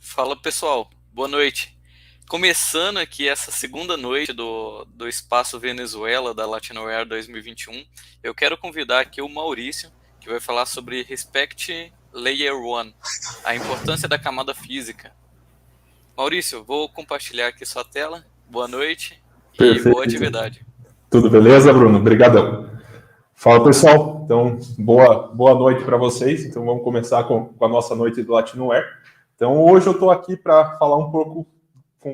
Fala pessoal, boa noite. Começando aqui essa segunda noite do Espaço Venezuela da Latinoware 2021, eu quero convidar aqui o Maurício, que vai falar sobre Respect Layer 1, a importância da camada física. Maurício, vou compartilhar aqui sua tela. Boa noite e boa Perfeito. atividade. Tudo beleza, Bruno? Obrigadão. Fala, pessoal. Então, boa noite para vocês. Então, vamos começar com a nossa noite do Latinoware. Então, hoje eu estou aqui para falar um pouco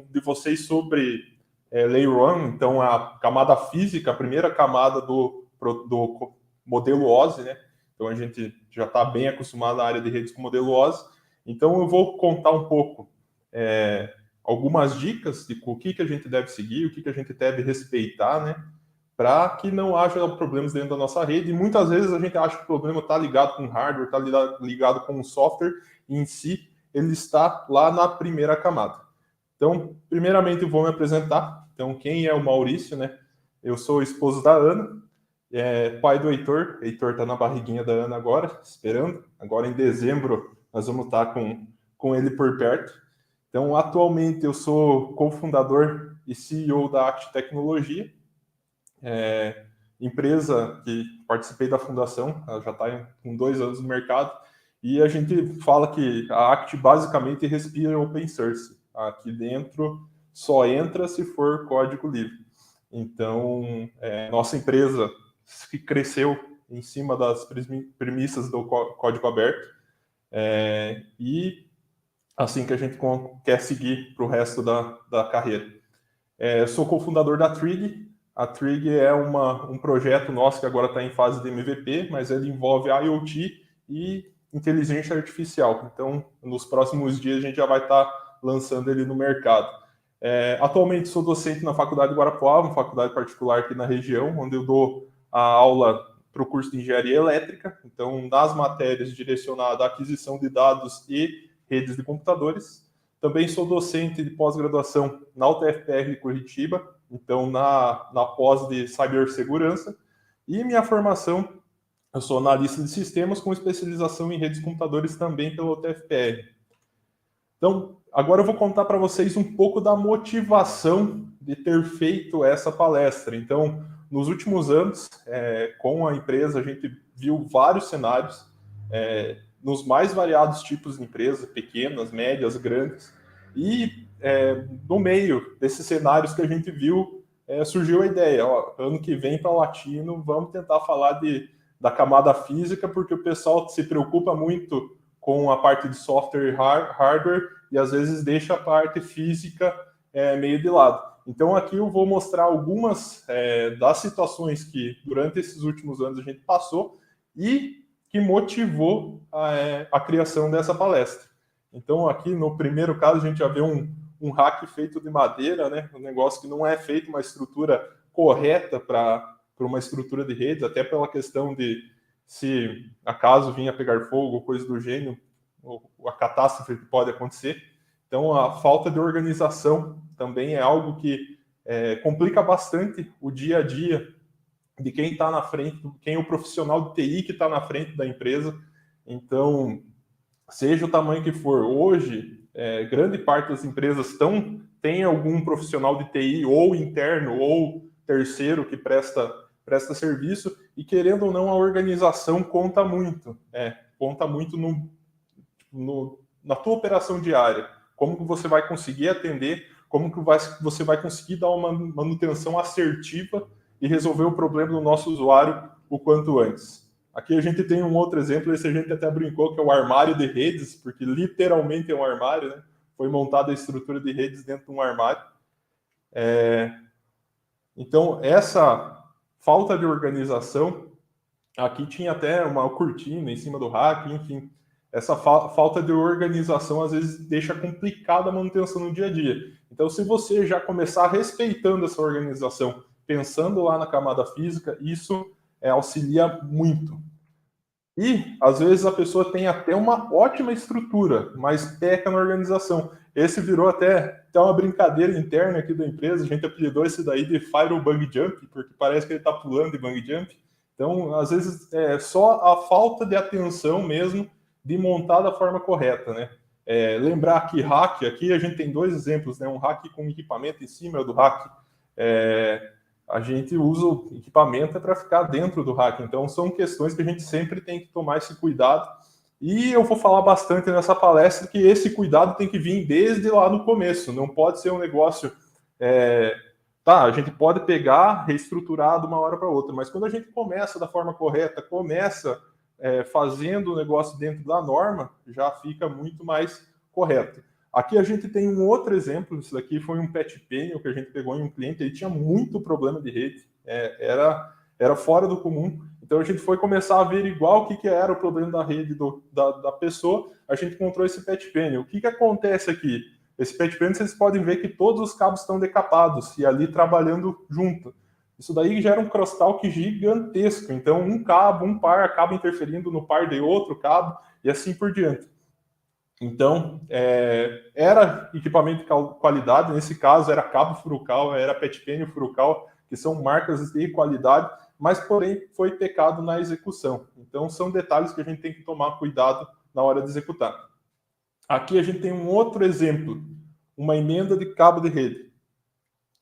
de vocês sobre Layer 1, então a camada física, a primeira camada do modelo OSI, né? Então, a gente já está bem acostumado à área de redes com o modelo OSI. Então, eu vou contar um pouco algumas dicas de o que a gente deve seguir, o que a gente deve respeitar, né? Para que não haja problemas dentro da nossa rede. E muitas vezes a gente acha que o problema está ligado com o hardware, está ligado com o software, e em si ele está lá na primeira camada. Então, primeiramente eu vou me apresentar. Então, quem é o Maurício, né? Eu sou esposo da Ana, pai do Heitor. Heitor está na barriguinha da Ana agora, esperando. Agora em dezembro nós vamos estar com ele por perto. Então, atualmente eu sou cofundador e CEO da Act Tecnologia, empresa que participei da fundação, ela já está com 2 anos no mercado, e a gente fala que a Act basicamente respira open source. Aqui dentro só entra se for código livre. Então, nossa empresa que cresceu em cima das premissas do código aberto, e assim que a gente quer seguir para o resto da carreira. Sou cofundador da Trig. A Trig é um projeto nosso que agora está em fase de MVP, mas ele envolve IoT e inteligência artificial. Então, nos próximos dias, a gente já vai estar lançando ele no mercado. Atualmente, sou docente na Faculdade de Guarapuava, uma faculdade particular aqui na região, onde eu dou a aula para o curso de Engenharia Elétrica. Então, nas matérias direcionadas à aquisição de dados e redes de computadores. Também sou docente de pós-graduação na UTFPR de Curitiba, então na pós de cibersegurança. E minha formação, eu sou analista de sistemas com especialização em redes de computadores também pela UTFPR. Então, agora eu vou contar para vocês um pouco da motivação de ter feito essa palestra. Então, nos últimos anos, com a empresa, a gente viu vários cenários, nos mais variados tipos de empresas, pequenas, médias, grandes. E no meio desses cenários que a gente viu, surgiu a ideia, ano que vem para Latino, vamos tentar falar da camada física, porque o pessoal se preocupa muito com a parte de software e hardware, e às vezes deixa a parte física meio de lado. Então aqui eu vou mostrar algumas das situações que durante esses últimos anos a gente passou e que motivou a criação dessa palestra. Então aqui no primeiro caso a gente já vê um rack feito de madeira, né? Um negócio que não é feito uma estrutura correta para uma estrutura de redes, até pela questão de se acaso vinha pegar fogo ou coisa do gênero, a catástrofe que pode acontecer. Então, a falta de organização também é algo que complica bastante o dia a dia de quem está na frente, quem é o profissional de TI que está na frente da empresa. Então, seja o tamanho que for, hoje, grande parte das empresas tem algum profissional de TI, ou interno, ou terceiro, que presta serviço, e querendo ou não, a organização conta muito. Conta muito na tua operação diária. Como que você vai conseguir atender, como que você vai conseguir dar uma manutenção assertiva e resolver o problema do nosso usuário o quanto antes. Aqui a gente tem um outro exemplo, esse a gente até brincou, que é o armário de redes, porque literalmente é um armário, né? Foi montada a estrutura de redes dentro de um armário. Então, essa falta de organização, aqui tinha até uma cortina em cima do rack, enfim. Essa falta de organização, às vezes, deixa complicada a manutenção no dia a dia. Então, se você já começar respeitando essa organização, pensando lá na camada física, isso auxilia muito. E, às vezes, a pessoa tem até uma ótima estrutura, mas peca na organização. Esse virou até uma brincadeira interna aqui da empresa, a gente apelidou esse daí de Firewall Bang Jump, porque parece que ele está pulando de bang jump. Então, às vezes, é só a falta de atenção mesmo de montar da forma correta, né? Lembrar que rack, aqui a gente tem dois exemplos, né? Um rack com equipamento em cima do rack. A gente usa o equipamento para ficar dentro do rack. Então, são questões que a gente sempre tem que tomar esse cuidado. E eu vou falar bastante nessa palestra que esse cuidado tem que vir desde lá no começo. Não pode ser um negócio... a gente pode pegar, reestruturar de uma hora para outra, mas quando a gente começa da forma correta, começa fazendo o negócio dentro da norma, já fica muito mais correto. Aqui a gente tem um outro exemplo, isso daqui foi um pet panel que a gente pegou em um cliente, ele tinha muito problema de rede, era fora do comum, então a gente foi começar a averiguar o que era o problema da rede da pessoa, a gente encontrou esse pet panel. O que acontece aqui? Esse pet panel, vocês podem ver que todos os cabos estão decapados e ali trabalhando junto. Isso daí gera um crosstalk gigantesco. Então, um cabo, um par, acaba interferindo no par de outro cabo e assim por diante. Então, era equipamento de qualidade, nesse caso era cabo Furukawa, era pet panel Furukawa, que são marcas de qualidade, mas porém foi pecado na execução. Então, são detalhes que a gente tem que tomar cuidado na hora de executar. Aqui a gente tem um outro exemplo, uma emenda de cabo de rede.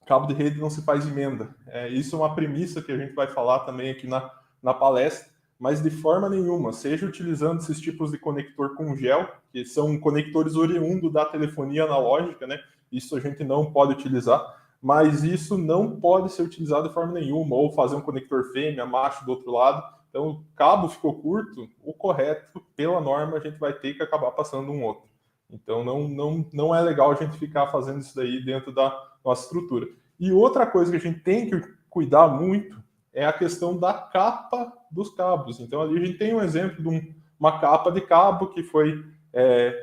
Cabo de rede não se faz emenda. Isso é uma premissa que a gente vai falar também aqui na palestra, mas de forma nenhuma, seja utilizando esses tipos de conector com gel, que são conectores oriundos da telefonia analógica, né? Isso a gente não pode utilizar, mas isso não pode ser utilizado de forma nenhuma, ou fazer um conector fêmea, macho do outro lado. Então, o cabo ficou curto, o correto, pela norma, a gente vai ter que acabar passando um outro. Então, não é legal a gente ficar fazendo isso daí dentro da nossa estrutura. E outra coisa que a gente tem que cuidar muito é a questão da capa dos cabos. Então, ali a gente tem um exemplo de uma capa de cabo que foi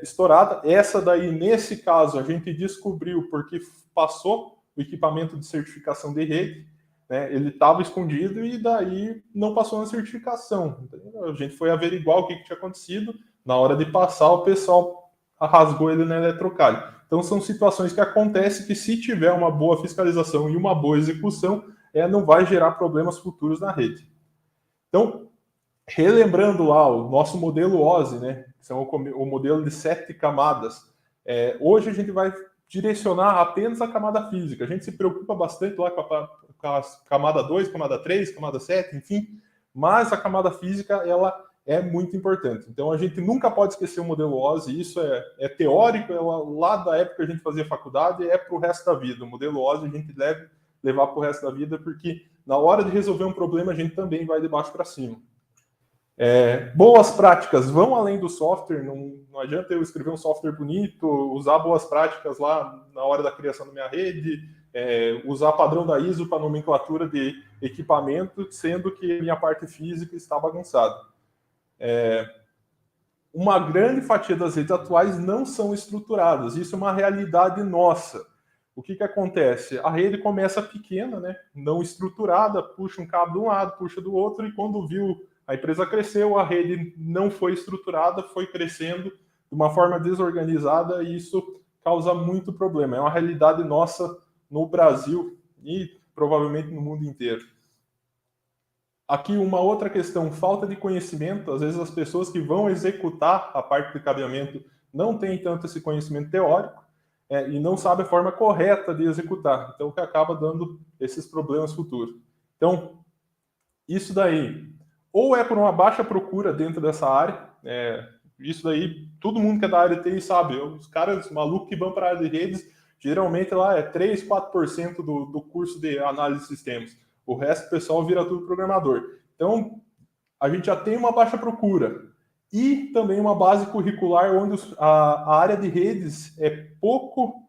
estourada. Essa daí, nesse caso, a gente descobriu porque passou o equipamento de certificação de rede, né? Ele estava escondido e daí não passou na certificação. Então, a gente foi averiguar o que tinha acontecido. Na hora de passar, o pessoal rasgou ele na eletrocalho. Então, são situações que acontecem que, se tiver uma boa fiscalização e uma boa execução, não vai gerar problemas futuros na rede. Então, relembrando lá o nosso modelo OSI, né, que são o modelo de 7 camadas, hoje a gente vai direcionar apenas a camada física. A gente se preocupa bastante lá com a camada 2, camada 3, camada 7, enfim, mas a camada física, ela é muito importante. Então, a gente nunca pode esquecer o modelo OSI, isso é teórico, lá da época que a gente fazia faculdade, para o resto da vida. O modelo OSI a gente deve levar para o resto da vida, porque na hora de resolver um problema, a gente também vai de baixo para cima. Boas práticas vão além do software, não adianta eu escrever um software bonito, usar boas práticas lá na hora da criação da minha rede, usar padrão da ISO para nomenclatura de equipamento, sendo que a minha parte física está bagunçada. Uma grande fatia das redes atuais não são estruturadas, isso é uma realidade nossa. O que acontece? A rede começa pequena, né? Não estruturada, puxa um cabo de um lado, puxa do outro, e quando viu a empresa cresceu, a rede não foi estruturada, foi crescendo de uma forma desorganizada, e isso causa muito problema. É uma realidade nossa no Brasil e provavelmente no mundo inteiro. Aqui uma outra questão, falta de conhecimento. Às vezes as pessoas que vão executar a parte de cabeamento não têm tanto esse conhecimento teórico e não sabem a forma correta de executar. Então, o que acaba dando esses problemas futuros. Então, isso daí, ou por uma baixa procura dentro dessa área, isso daí, todo mundo que é da área de TI sabe, os caras malucos que vão para a área de redes, geralmente lá 3, 4% do curso de análise de sistemas. O resto do pessoal vira tudo programador. Então, a gente já tem uma baixa procura. E também uma base curricular onde a área de redes é pouco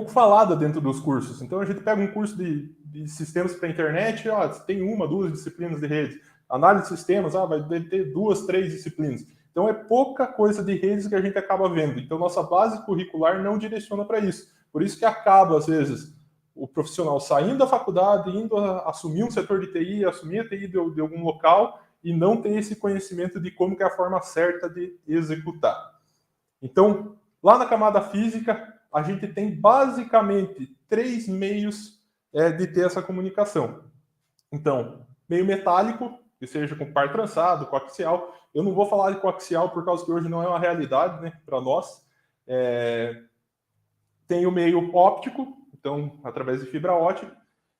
falada dentro dos cursos. Então, a gente pega um curso de sistemas para a internet, tem 1, 2 disciplinas de rede. Análise de sistemas, vai ter 2, 3 disciplinas. Então, é pouca coisa de redes que a gente acaba vendo. Então, nossa base curricular não direciona para isso. Por isso que acaba, às vezes, o profissional saindo da faculdade, indo assumir um setor de TI, assumir a TI de algum local e não tem esse conhecimento de como que é a forma certa de executar. Então, lá na camada física, a gente tem basicamente 3 meios de ter essa comunicação. Então, meio metálico, que seja com par trançado, coaxial, Eu não vou falar de coaxial por causa que hoje não é uma realidade, né, para nós. Tem o meio óptico, então através de fibra ótica,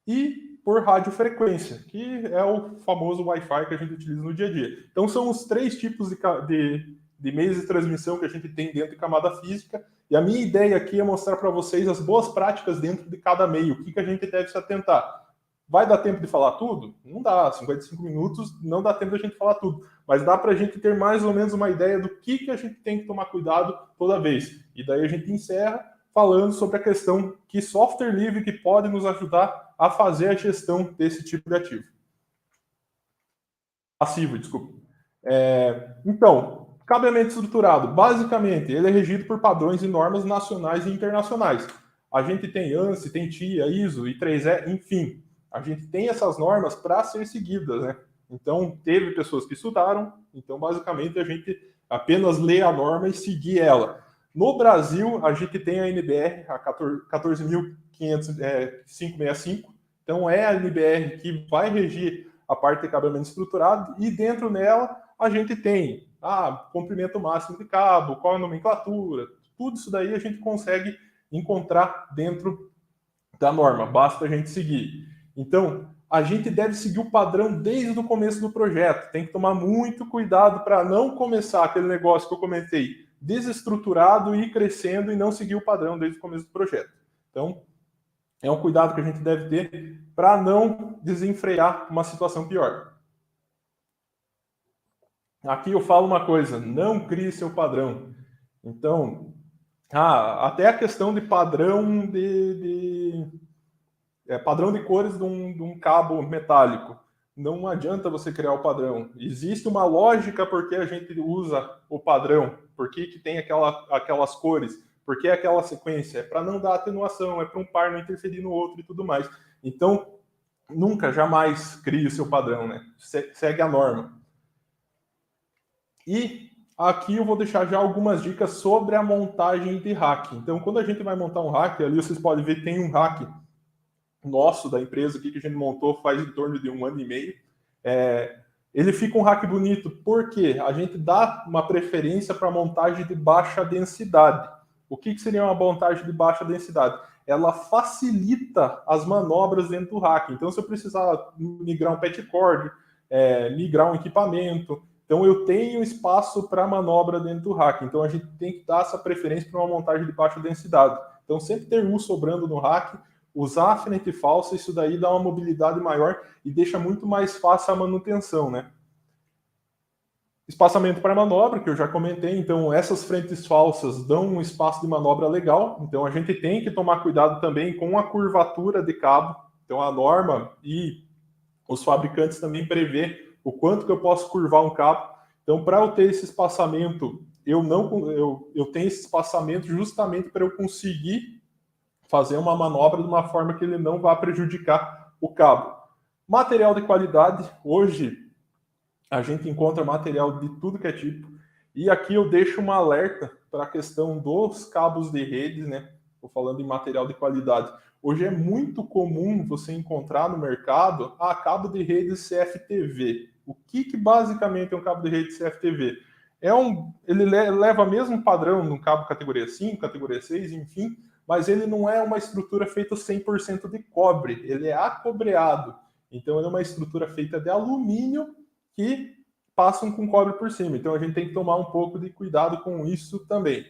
e por radiofrequência, que é o famoso Wi-Fi que a gente utiliza no dia a dia. Então são os 3 tipos de meios de transmissão que a gente tem dentro de camada física, e a minha ideia aqui é mostrar para vocês as boas práticas dentro de cada meio, o que a gente deve se atentar. Vai dar tempo de falar tudo? Não dá, 55 minutos não dá tempo da gente falar tudo, mas dá para a gente ter mais ou menos uma ideia do que a gente tem que tomar cuidado toda vez. E daí a gente encerra falando sobre a questão que software livre que pode nos ajudar a fazer a gestão desse tipo de ativo. Passivo, desculpa. Então, cabeamento estruturado, basicamente, ele é regido por padrões e normas nacionais e internacionais. A gente tem ANSI, tem TIA, ISO, I3E, enfim. A gente tem essas normas para ser seguidas, né? Então, teve pessoas que estudaram, então, basicamente, a gente apenas lê a norma e seguir ela. No Brasil, a gente tem a NBR, a 14.565, então é a NBR que vai regir a parte de cabeamento estruturado, e dentro dela a gente tem comprimento máximo de cabo, qual é a nomenclatura, tudo isso daí a gente consegue encontrar dentro da norma, basta a gente seguir. Então, a gente deve seguir o padrão desde o começo do projeto, tem que tomar muito cuidado para não começar aquele negócio que eu comentei, desestruturado e ir crescendo e não seguir o padrão desde o começo do projeto. Então, é um cuidado que a gente deve ter para não desenfrear uma situação pior. Aqui eu falo uma coisa, não crie seu padrão. Então, até a questão de padrão padrão de cores de um cabo metálico. Não adianta você criar o padrão. Existe uma lógica porque a gente usa o padrão, por que tem aquelas cores, por que aquela sequência. É para não dar atenuação, é para um par não interferir no outro e tudo mais. Então, nunca, jamais crie o seu padrão, né? Segue a norma. E aqui eu vou deixar já algumas dicas sobre a montagem de rack. Então, quando a gente vai montar um rack, ali vocês podem ver que tem um rack nosso, da empresa aqui, que a gente montou faz em torno de 1 ano e meio. Ele fica um rack bonito porque a gente dá uma preferência para montagem de baixa densidade. O que seria uma montagem de baixa densidade? Ela facilita as manobras dentro do rack. Então, se eu precisar migrar um pet cord, migrar um equipamento, então eu tenho espaço para manobra dentro do rack. Então, a gente tem que dar essa preferência para uma montagem de baixa densidade. Então, sempre ter U sobrando no rack, usar a frente falsa, isso daí dá uma mobilidade maior e deixa muito mais fácil a manutenção, né? Espaçamento para manobra, que eu já comentei, então essas frentes falsas dão um espaço de manobra legal, então a gente tem que tomar cuidado também com a curvatura de cabo, então a norma e os fabricantes também prevê o quanto que eu posso curvar um cabo, então para eu ter esse espaçamento, eu tenho esse espaçamento justamente para eu conseguir fazer uma manobra de uma forma que ele não vá prejudicar o cabo. Material de qualidade, hoje a gente encontra material de tudo que é tipo, e aqui eu deixo um alerta para a questão dos cabos de redes, né? Estou falando em material de qualidade. Hoje é muito comum você encontrar no mercado cabo de rede CFTV. O que basicamente é um cabo de rede CFTV? Ele leva o mesmo padrão no cabo categoria 5, categoria 6, enfim, mas ele não é uma estrutura feita 100% de cobre, ele é acobreado. Então, ele é uma estrutura feita de alumínio que passam com cobre por cima. Então, a gente tem que tomar um pouco de cuidado com isso também.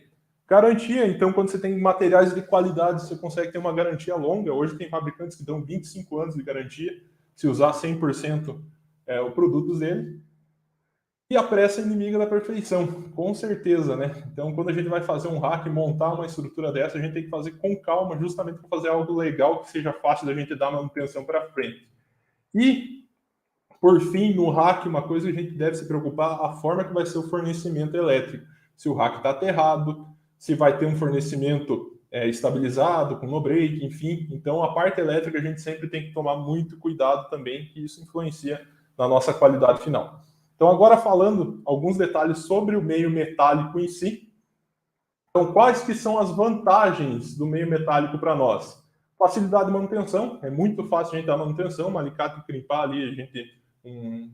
Garantia, então, quando você tem materiais de qualidade, você consegue ter uma garantia longa. Hoje tem fabricantes que dão 25 anos de garantia, se usar 100% o produto dele. E a pressa é inimiga da perfeição, com certeza, né? Então, quando a gente vai fazer um rack, montar uma estrutura dessa, a gente tem que fazer com calma, justamente para fazer algo legal, que seja fácil da gente dar manutenção para frente. E, por fim, no rack, uma coisa que a gente deve se preocupar, a forma que vai ser o fornecimento elétrico. Se o rack está aterrado, se vai ter um fornecimento estabilizado, com no break, enfim. Então, a parte elétrica a gente sempre tem que tomar muito cuidado também, que isso influencia na nossa qualidade final. Então, agora falando alguns detalhes sobre o meio metálico em si. Então, quais que são as vantagens do meio metálico para nós? Facilidade de manutenção, é muito fácil a gente dar manutenção, um alicate crimpar ali,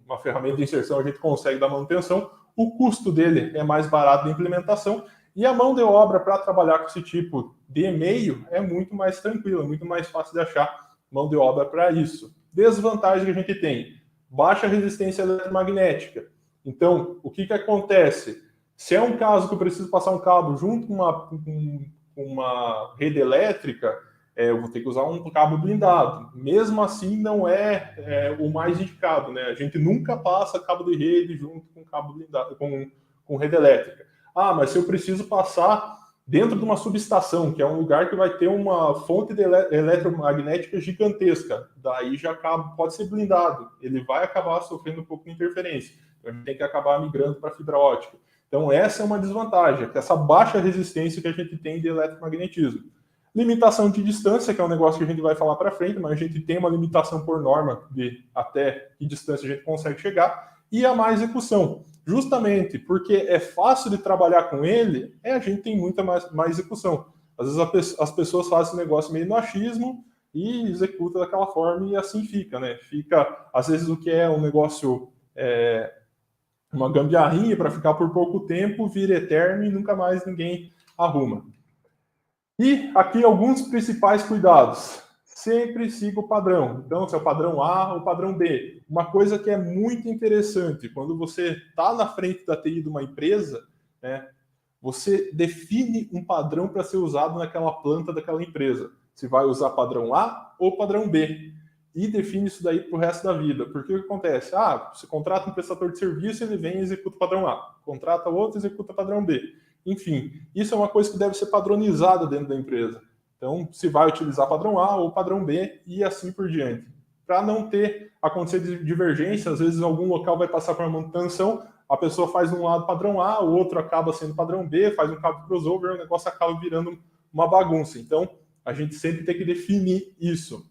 uma ferramenta de inserção, a gente consegue dar manutenção. o custo dele é mais barato de implementação e a mão de obra para trabalhar com esse tipo de e-mail é muito mais tranquila, muito mais fácil de achar mão de obra para isso. Desvantagem que a gente tem: baixa resistência eletromagnética. Então, o que acontece? Se é um caso que eu preciso passar um cabo junto com uma rede elétrica, eu vou ter que usar um cabo blindado. Mesmo assim, não é o mais indicado, né? A gente nunca passa cabo de rede junto com cabo blindado, com rede elétrica. Ah, mas se eu preciso passar dentro de uma subestação, que é um lugar que vai ter uma fonte eletromagnética gigantesca, daí já pode ser blindado. Ele vai acabar sofrendo um pouco de interferência. Então a gente tem que acabar migrando para fibra ótica. Então essa é uma desvantagem, essa baixa resistência que a gente tem de eletromagnetismo. Limitação de distância, que é um negócio que a gente vai falar para frente, mas a gente tem uma limitação por norma de até que distância a gente consegue chegar, e a má execução. Justamente porque é fácil de trabalhar com ele, a gente tem muita má execução. Às vezes as pessoas fazem esse negócio meio no achismo e executam daquela forma e assim fica, né? Fica, às vezes, o que é um negócio, uma gambiarrinha para ficar por pouco tempo, vira eterno e nunca mais ninguém arruma. E aqui alguns principais cuidados. Sempre siga o padrão. Então, se é o padrão A ou o padrão B. Uma coisa que é muito interessante, quando você está na frente da TI de uma empresa, né, você define um padrão para ser usado naquela planta daquela empresa. Se vai usar padrão A ou padrão B. E define isso daí para o resto da vida. Porque o que acontece? Você contrata um prestador de serviço, ele vem e executa o padrão A. Contrata outro, executa o padrão B. Enfim, isso é uma coisa que deve ser padronizada dentro da empresa. Então, se vai utilizar padrão A ou padrão B e assim por diante. Para não acontecer divergência, às vezes algum local vai passar por uma manutenção, a pessoa faz um lado padrão A, o outro acaba sendo padrão B, faz um cabo crossover, o negócio acaba virando uma bagunça. Então, a gente sempre tem que definir isso.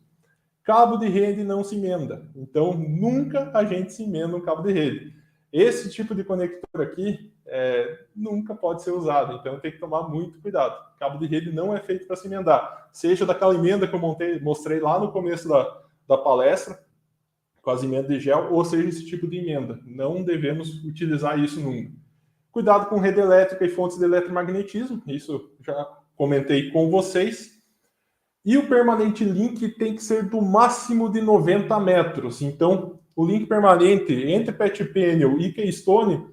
Cabo de rede não se emenda. Então, nunca a gente se emenda um cabo de rede. Esse tipo de conector aqui nunca pode ser usado, então tem que tomar muito cuidado. Cabo de rede não é feito para se emendar. Seja daquela emenda que eu mostrei lá no começo da palestra, com as emendas de gel, ou seja esse tipo de emenda. Não devemos utilizar isso nunca. Cuidado com rede elétrica e fontes de eletromagnetismo, isso já comentei com vocês. E o permanente link tem que ser do máximo de 90 metros. Então, o link permanente entre patch panel e keystone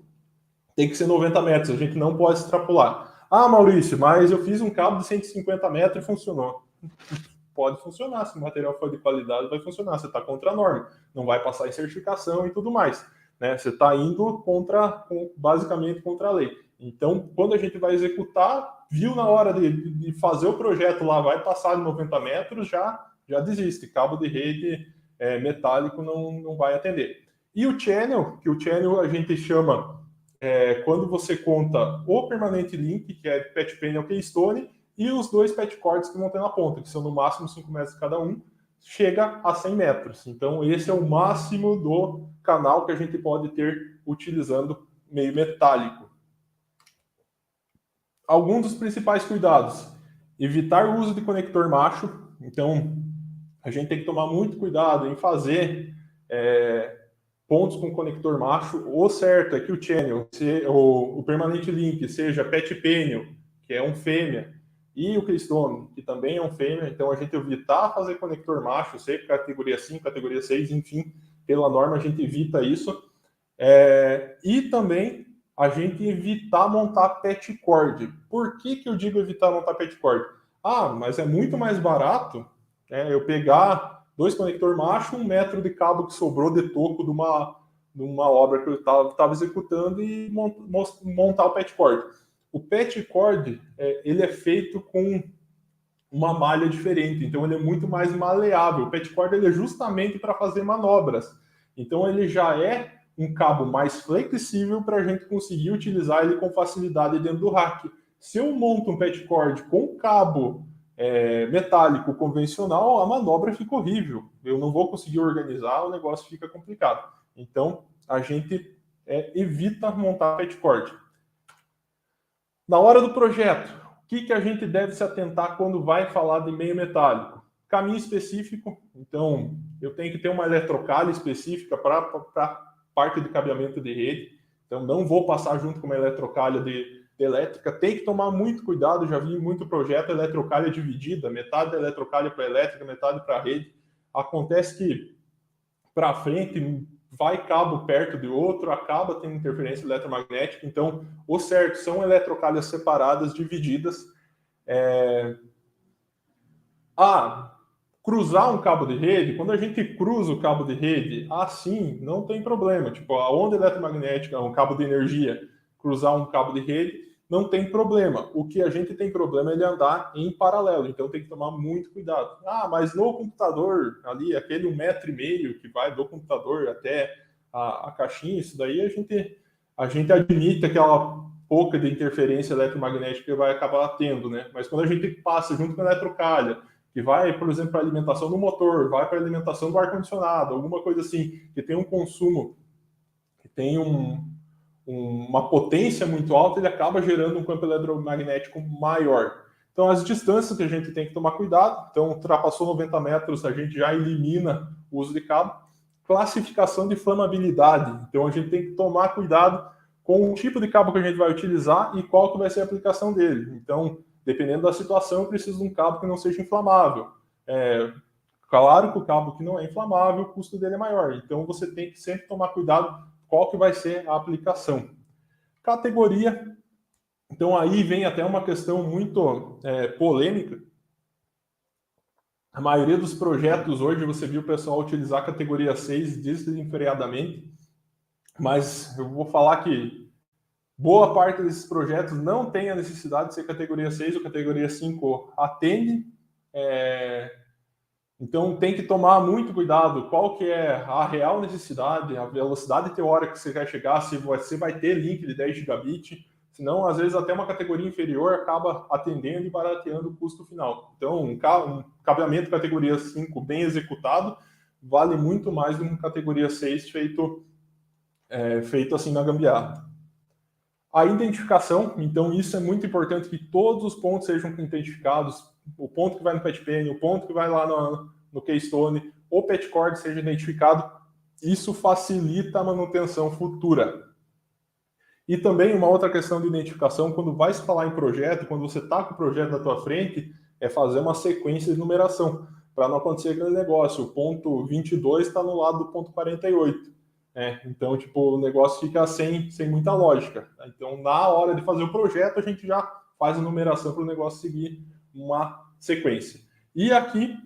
tem que ser 90 metros. A gente não pode extrapolar. Maurício, mas eu fiz um cabo de 150 metros e funcionou. Pode funcionar. Se o material for de qualidade, vai funcionar. Você está contra a norma. Não vai passar em certificação e tudo mais. Né? Você está indo basicamente contra a lei. Então, quando a gente vai executar, viu na hora de fazer o projeto lá, vai passar de 90 metros, já desiste. Cabo de rede metálico não vai atender. E o channel, que o channel a gente chama, quando você conta o permanente link, que é patch panel keystone, e os dois patch cords que vão ter na ponta, que são no máximo 5 metros cada um, chega a 100 metros. Então, esse é o máximo do canal que a gente pode ter utilizando meio metálico. Alguns dos principais cuidados: evitar o uso de conector macho. Então, a gente tem que tomar muito cuidado em fazer pontos com conector macho. O certo é que o channel, o permanente link, seja patch panel, que é um fêmea, e o keystone, que também é um fêmea. Então, a gente evitar fazer conector macho, seja categoria 5, categoria 6, enfim, pela norma a gente evita isso. E também a gente evitar montar patch cord. Por que eu digo evitar montar patch cord? Mas é muito mais barato eu pegar 2 conector macho, 1 metro de cabo que sobrou de toco de uma obra que eu estava executando e montar o patch cord. O patch cord ele é feito com uma malha diferente, então ele é muito mais maleável. O patch cord ele é justamente para fazer manobras. Então ele já é um cabo mais flexível para a gente conseguir utilizar ele com facilidade dentro do rack. Se eu monto um patch cord com cabo metálico convencional, a manobra fica horrível. Eu não vou conseguir organizar, o negócio fica complicado. Então, a gente evita montar patch cord. Na hora do projeto, o que a gente deve se atentar quando vai falar de meio metálico? Caminho específico. Então, eu tenho que ter uma eletrocalha específica para parte de cabeamento de rede. Então, não vou passar junto com uma eletrocalha de elétrica. Tem que tomar muito cuidado. Já vi muito projeto eletrocalha dividida, metade da eletrocalha para elétrica, metade para rede. Acontece que para frente vai cabo perto de outro, acaba tendo interferência eletromagnética. Então, o certo são eletrocalhas separadas, divididas. Cruzar um cabo de rede, quando a gente cruza o cabo de rede, assim, não tem problema. Tipo, a onda eletromagnética, um cabo de energia, cruzar um cabo de rede, não tem problema. O que a gente tem problema é ele andar em paralelo, então tem que tomar muito cuidado. Mas no computador, ali, aquele 1,5 metro que vai do computador até a caixinha, isso daí a gente admite aquela pouca de interferência eletromagnética que vai acabar tendo, né? Mas quando a gente passa junto com a eletrocalha, que vai, por exemplo, para alimentação do motor, vai para alimentação do ar-condicionado, alguma coisa assim, que tem um consumo, que tem uma potência muito alta, ele acaba gerando um campo eletromagnético maior. Então, as distâncias que a gente tem que tomar cuidado, então, ultrapassou 90 metros, a gente já elimina o uso de cabo. Classificação de flamabilidade, então a gente tem que tomar cuidado com o tipo de cabo que a gente vai utilizar e qual que vai ser a aplicação dele. Então, dependendo da situação, eu preciso de um cabo que não seja inflamável. Claro que o cabo que não é inflamável, o custo dele é maior. Então, você tem que sempre tomar cuidado qual que vai ser a aplicação. Categoria. Então, aí vem até uma questão muito polêmica. A maioria dos projetos hoje, você viu o pessoal utilizar a categoria 6 desenfreadamente. Mas eu vou falar que boa parte desses projetos não tem a necessidade de ser categoria 6 ou categoria 5 atende. Então tem que tomar muito cuidado qual que é a real necessidade, a velocidade teórica que você quer chegar, se você vai ter link de 10 gigabit, senão às vezes até uma categoria inferior acaba atendendo e barateando o custo final. Então um cabeamento categoria 5 bem executado vale muito mais do que uma categoria 6 feito assim na gambiarra. A identificação, então isso é muito importante que todos os pontos sejam identificados, o ponto que vai no PetPen, o ponto que vai lá no Keystone, o PetCord seja identificado, isso facilita a manutenção futura. E também uma outra questão de identificação, quando vai se falar em projeto, quando você está com o projeto na tua frente, é fazer uma sequência de numeração, para não acontecer aquele negócio, o ponto 22 está no lado do ponto 48. Então, tipo, o negócio fica sem muita lógica. Então, na hora de fazer o projeto, a gente já faz a numeração para o negócio seguir uma sequência. E aqui,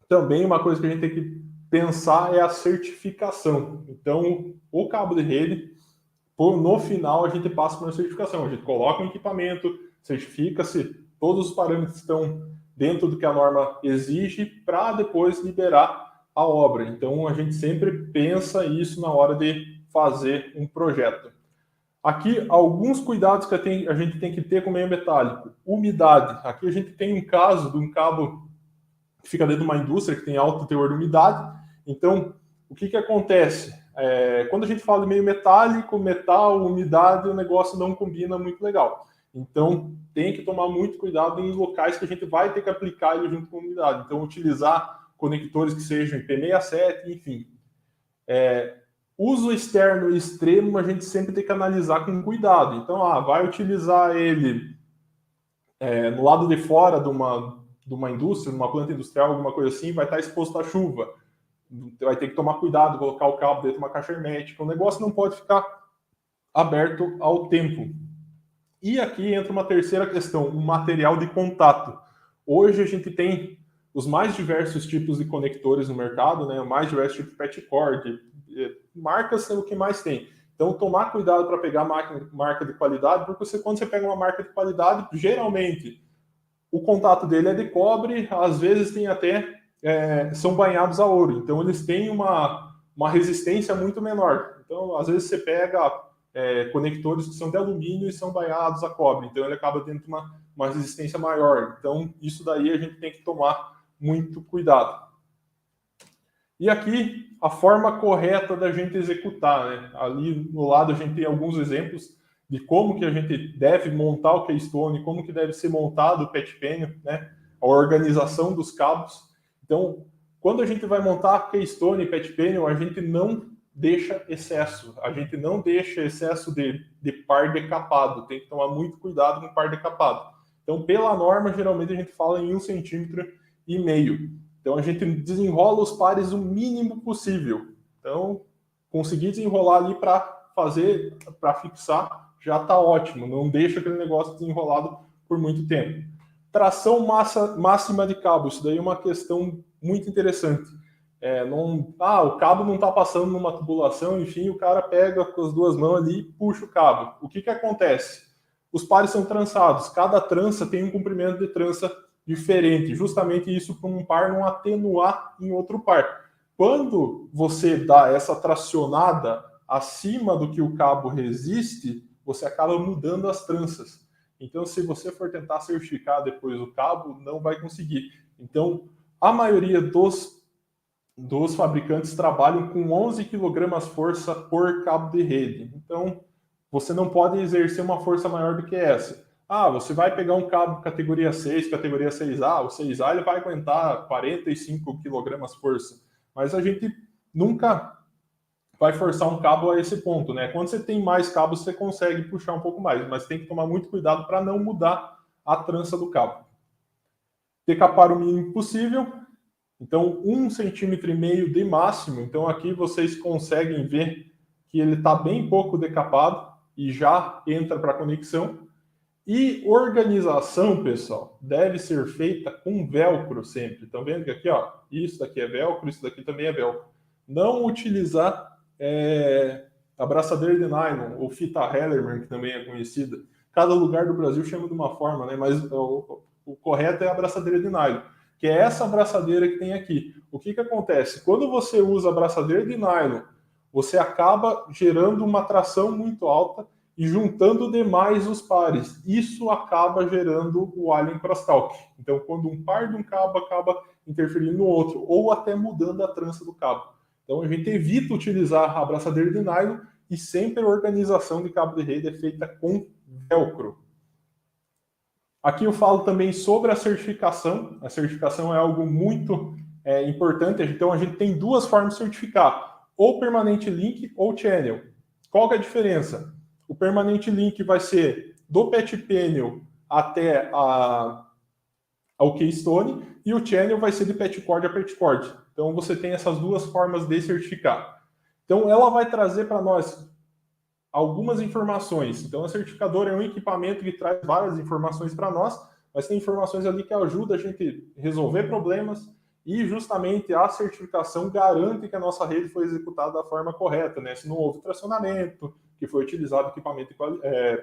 também uma coisa que a gente tem que pensar é a certificação. Então, o cabo de rede, no final, a gente passa por uma certificação. A gente coloca um equipamento, certifica se todos os parâmetros estão dentro do que a norma exige, para depois liberar a obra. Então, a gente sempre pensa isso na hora de fazer um projeto. Aqui, alguns cuidados que a gente tem que ter com o meio metálico. Umidade. Aqui a gente tem um caso de um cabo que fica dentro de uma indústria que tem alto teor de umidade. Então, o que acontece? Quando a gente fala de meio metálico, metal, umidade, o negócio não combina muito legal. Então, tem que tomar muito cuidado em locais que a gente vai ter que aplicar ele junto com a umidade. Então, utilizar conectores que sejam IP67, enfim. Uso externo e extremo, a gente sempre tem que analisar com cuidado. Então, vai utilizar ele no lado de fora de uma indústria, de uma planta industrial, alguma coisa assim, vai estar exposto à chuva. Vai ter que tomar cuidado, colocar o cabo dentro de uma caixa hermética. O negócio não pode ficar aberto ao tempo. E aqui entra uma terceira questão, o material de contato. Hoje a gente tem os mais diversos tipos de conectores no mercado, né? O mais diversos tipos de PetCord, marcas é o que mais tem. Então, tomar cuidado para pegar marca de qualidade, porque quando você pega uma marca de qualidade, geralmente o contato dele é de cobre, às vezes tem até são banhados a ouro. Então, eles têm uma resistência muito menor. Então, às vezes você pega conectores que são de alumínio e são banhados a cobre. Então, ele acaba tendo uma resistência maior. Então, isso daí a gente tem que tomar muito cuidado. E aqui, a forma correta da gente executar, né? Ali no lado a gente tem alguns exemplos de como que a gente deve montar o Keystone, como que deve ser montado o PetPen, né? A organização dos cabos. Então, quando a gente vai montar Keystone e PetPen, a gente não deixa excesso. A gente não deixa excesso de par decapado. Tem que tomar muito cuidado com par decapado. Então, pela norma, geralmente a gente fala em 1,5 centímetro. Então, a gente desenrola os pares o mínimo possível. Então, conseguir desenrolar ali para fixar, já está ótimo. Não deixa aquele negócio desenrolado por muito tempo. Tração máxima de cabo. Isso daí é uma questão muito interessante. O cabo não está passando numa tubulação, enfim, o cara pega com as duas mãos ali e puxa o cabo. O que acontece? Os pares são trançados. Cada trança tem um comprimento de trança diferente. Justamente isso para um par não atenuar em outro par. Quando você dá essa tracionada acima do que o cabo resiste, você acaba mudando as tranças. Então, se você for tentar certificar depois o cabo, não vai conseguir. Então, a maioria dos fabricantes trabalham com 11 kg força por cabo de rede. Então, você não pode exercer uma força maior do que essa. Você vai pegar um cabo categoria 6, categoria 6A, o 6A ele vai aguentar 45 kg força. Mas a gente nunca vai forçar um cabo a esse ponto, né? Quando você tem mais cabos, você consegue puxar um pouco mais, mas tem que tomar muito cuidado para não mudar a trança do cabo. Decapar o mínimo possível. Então, 1,5 centímetro de máximo. Então, aqui vocês conseguem ver que ele está bem pouco decapado e já entra para a conexão. E organização, pessoal, deve ser feita com velcro sempre. Estão vendo que aqui, ó, isso daqui é velcro, isso daqui também é velcro. Não utilizar abraçadeira de nylon ou fita Hellerman, que também é conhecida. Cada lugar do Brasil chama de uma forma, né? Mas o correto é a abraçadeira de nylon, que é essa abraçadeira que tem aqui. O que acontece? Quando você usa a abraçadeira de nylon, você acaba gerando uma tração muito alta e juntando demais os pares. Isso acaba gerando o alien crosstalk. Então, quando um par de um cabo acaba interferindo no outro, ou até mudando a trança do cabo. Então, a gente evita utilizar a abraçadeira de nylon e sempre a organização de cabo de rede é feita com velcro. Aqui eu falo também sobre a certificação. A certificação é algo muito importante. Então, a gente tem duas formas de certificar. Ou Permanent Link ou Channel. Qual que é a diferença? O Permanent Link vai ser do Patch Panel até ao Keystone e o Channel vai ser de Patch Cord a Patch Cord. Então, você tem essas duas formas de certificar. Então, ela vai trazer para nós algumas informações. Então, a certificadora é um equipamento que traz várias informações para nós, mas tem informações ali que ajudam a gente a resolver problemas e justamente a certificação garante que a nossa rede foi executada da forma correta, né? Se não houve tracionamento, que foi utilizado equipamento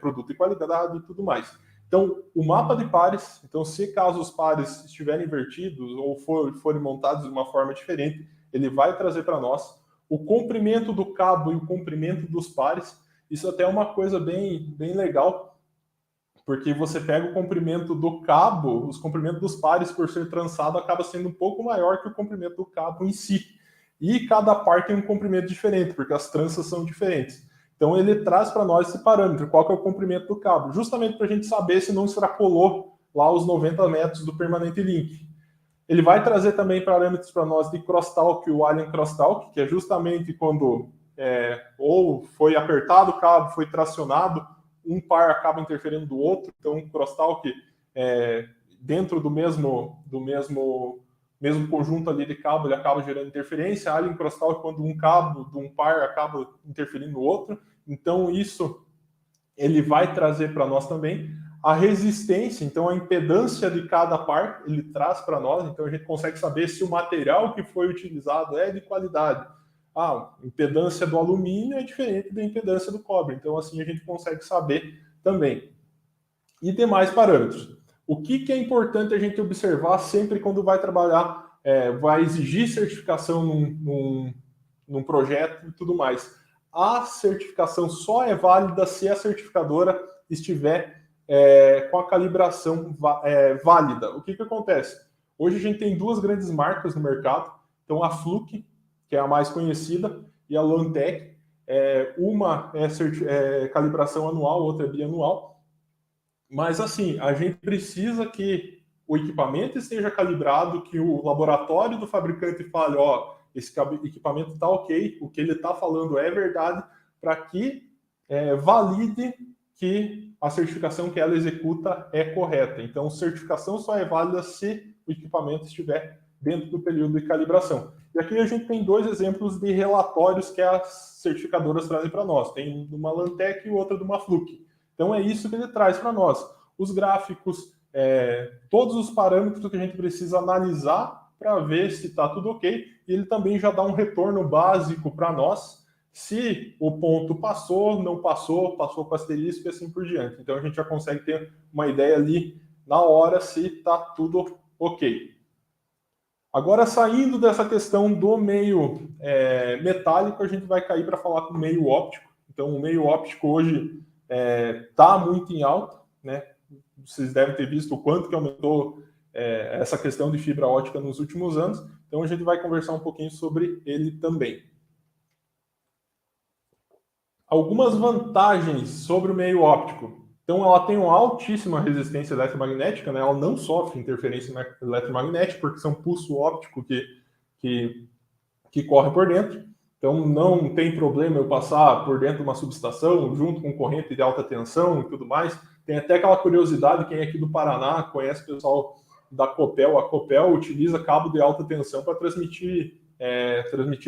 produto de qualidade e tudo mais. Então, o mapa de pares, então se caso os pares estiverem invertidos ou forem montados de uma forma diferente, ele vai trazer para nós o comprimento do cabo e o comprimento dos pares. Isso até é uma coisa bem legal, porque você pega o comprimento do cabo, os comprimentos dos pares por ser trançado acaba sendo um pouco maior que o comprimento do cabo em si. E cada par tem um comprimento diferente, porque as tranças são diferentes. Então ele traz para nós esse parâmetro, qual que é o comprimento do cabo, justamente para a gente saber se não extrapolou lá os 90 metros do Permanent Link. Ele vai trazer também parâmetros para nós de crosstalk, o alien crosstalk, que é justamente quando ou foi apertado o cabo, foi tracionado, um par acaba interferindo do outro, então o crosstalk dentro do mesmo conjunto ali de cabo, ele acaba gerando interferência. Alien crosstalk quando um cabo de um par acaba interferindo no outro. Então isso ele vai trazer para nós também a resistência, então a impedância de cada par, ele traz para nós, então a gente consegue saber se o material que foi utilizado é de qualidade. A impedância do alumínio é diferente da impedância do cobre, então assim a gente consegue saber também. E demais parâmetros. O que é importante a gente observar sempre quando vai trabalhar, vai exigir certificação num projeto e tudo mais. A certificação só é válida se a certificadora estiver com a calibração válida. O que acontece? Hoje a gente tem duas grandes marcas no mercado. Então a Fluke, que é a mais conhecida, e a Lantec. Uma é calibração anual, outra é bianual. Mas assim, a gente precisa que o equipamento esteja calibrado, que o laboratório do fabricante fale, esse equipamento está ok, o que ele está falando é verdade, para que valide que a certificação que ela executa é correta. Então, certificação só é válida se o equipamento estiver dentro do período de calibração. E aqui a gente tem 2 exemplos de relatórios que as certificadoras trazem para nós. Tem uma Lantec e outra de uma Fluke. Então, é isso que ele traz para nós. Os gráficos, todos os parâmetros que a gente precisa analisar para ver se está tudo ok. E ele também já dá um retorno básico para nós, se o ponto passou, não passou, passou com asterisco e assim por diante. Então, a gente já consegue ter uma ideia ali na hora se está tudo ok. Agora, saindo dessa questão do meio metálico, a gente vai cair para falar com o meio óptico. Então, o meio óptico hoje está muito em alta, né? Vocês devem ter visto o quanto que aumentou essa questão de fibra ótica nos últimos anos. Então, a gente vai conversar um pouquinho sobre ele também. Algumas vantagens sobre o meio óptico. Então, ela tem uma altíssima resistência eletromagnética, né? Ela não sofre interferência eletromagnética, porque são pulso óptico que corre por dentro. Então, não tem problema eu passar por dentro de uma subestação, junto com corrente de alta tensão e tudo mais. Tem até aquela curiosidade, quem é aqui do Paraná conhece o pessoal da Copel. A Copel utiliza cabo de alta tensão para transmitir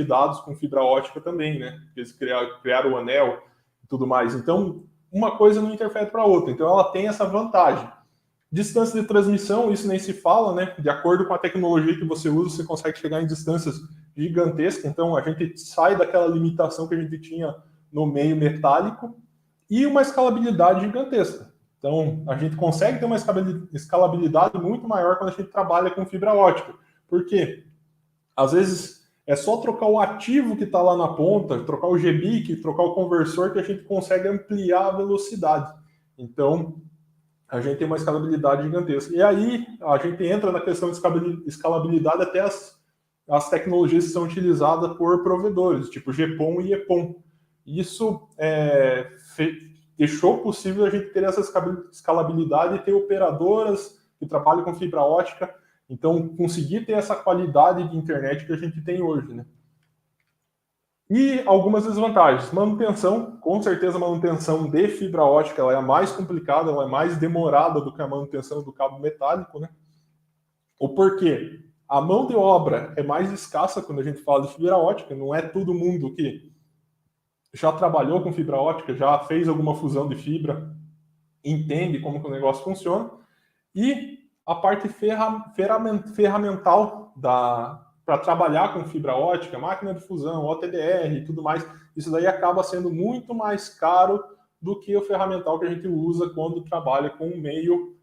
dados com fibra ótica também, né? Eles criaram o anel e tudo mais. Então, uma coisa não interfere para a outra. Então, ela tem essa vantagem. Distância de transmissão, isso nem se fala, né? De acordo com a tecnologia que você usa, você consegue chegar em distâncias gigantescas. Então, a gente sai daquela limitação que a gente tinha no meio metálico e uma escalabilidade gigantesca. Então, a gente consegue ter uma escalabilidade muito maior quando a gente trabalha com fibra ótica. Por quê? Às vezes é só trocar o ativo que está lá na ponta, trocar o GBIC, trocar o conversor, que a gente consegue ampliar a velocidade. Então, a gente tem uma escalabilidade gigantesca. E aí, a gente entra na questão de escalabilidade até as tecnologias que são utilizadas por provedores, tipo GPON e EPON. Isso deixou possível a gente ter essa escalabilidade e ter operadoras que trabalham com fibra ótica. Então, conseguir ter essa qualidade de internet que a gente tem hoje, né? E algumas desvantagens. Manutenção, com certeza a manutenção de fibra ótica ela é a mais complicada, ela é mais demorada do que a manutenção do cabo metálico, né? O porquê? A mão de obra é mais escassa quando a gente fala de fibra ótica, não é todo mundo que já trabalhou com fibra ótica, já fez alguma fusão de fibra, entende como que o negócio funciona. E a parte ferramental para trabalhar com fibra ótica, máquina de fusão, OTDR e tudo mais, isso daí acaba sendo muito mais caro do que o ferramental que a gente usa quando trabalha com um meio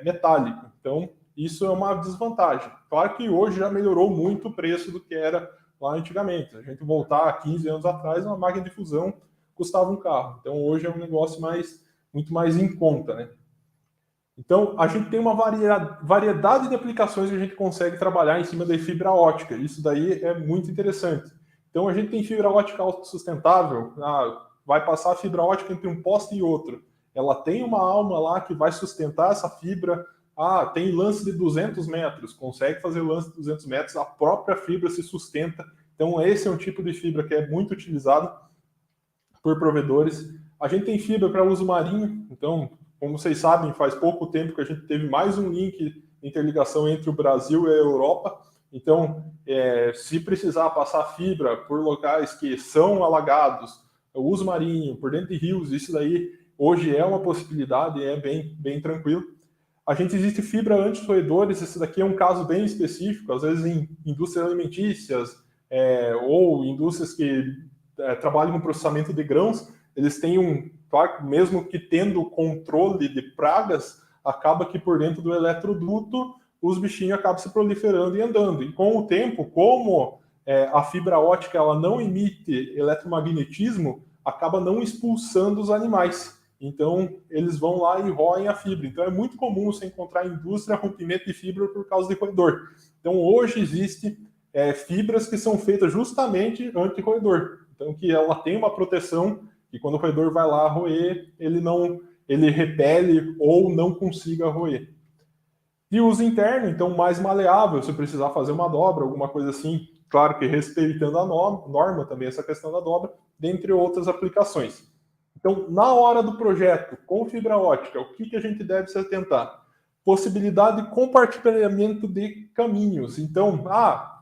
metálico. Então, isso é uma desvantagem. Claro que hoje já melhorou muito o preço do que era lá antigamente. A gente voltar 15 anos atrás, uma máquina de fusão custava um carro. Então, hoje é um negócio muito mais em conta, né? Então, a gente tem uma variedade de aplicações que a gente consegue trabalhar em cima da fibra ótica. Isso daí é muito interessante. Então, a gente tem fibra ótica autossustentável. Vai passar a fibra ótica entre um poste e outro. Ela tem uma alma lá que vai sustentar essa fibra. Tem lance de 200 metros. Consegue fazer lance de 200 metros. A própria fibra se sustenta. Então, esse é um tipo de fibra que é muito utilizado por provedores. A gente tem fibra para uso marinho. Então, como vocês sabem, faz pouco tempo que a gente teve mais um link de interligação entre o Brasil e a Europa. Então, se precisar passar fibra por locais que são alagados, o uso marinho, por dentro de rios, isso daí hoje é uma possibilidade, é bem tranquilo. A gente existe fibra anti-roedores, esse daqui é um caso bem específico, às vezes em indústrias alimentícias ou indústrias que trabalham com processamento de grãos, eles têm claro, mesmo que tendo controle de pragas, acaba que por dentro do eletroduto os bichinhos acabam se proliferando e andando. E com o tempo, como a fibra ótica ela não emite eletromagnetismo, acaba não expulsando os animais. Então, eles vão lá e roem a fibra. Então, é muito comum você encontrar em indústria rompimento de fibra por causa de roedor. Então, hoje existe fibras que são feitas justamente anti-roedor. Então, que ela tem uma proteção e quando o roedor vai lá roer, ele repele ou não consiga roer. E uso interno, então mais maleável, se precisar fazer uma dobra, alguma coisa assim, claro que respeitando a norma também, essa questão da dobra, dentre outras aplicações. Então, na hora do projeto, com fibra ótica, o que a gente deve se atentar? Possibilidade de compartilhamento de caminhos. Então,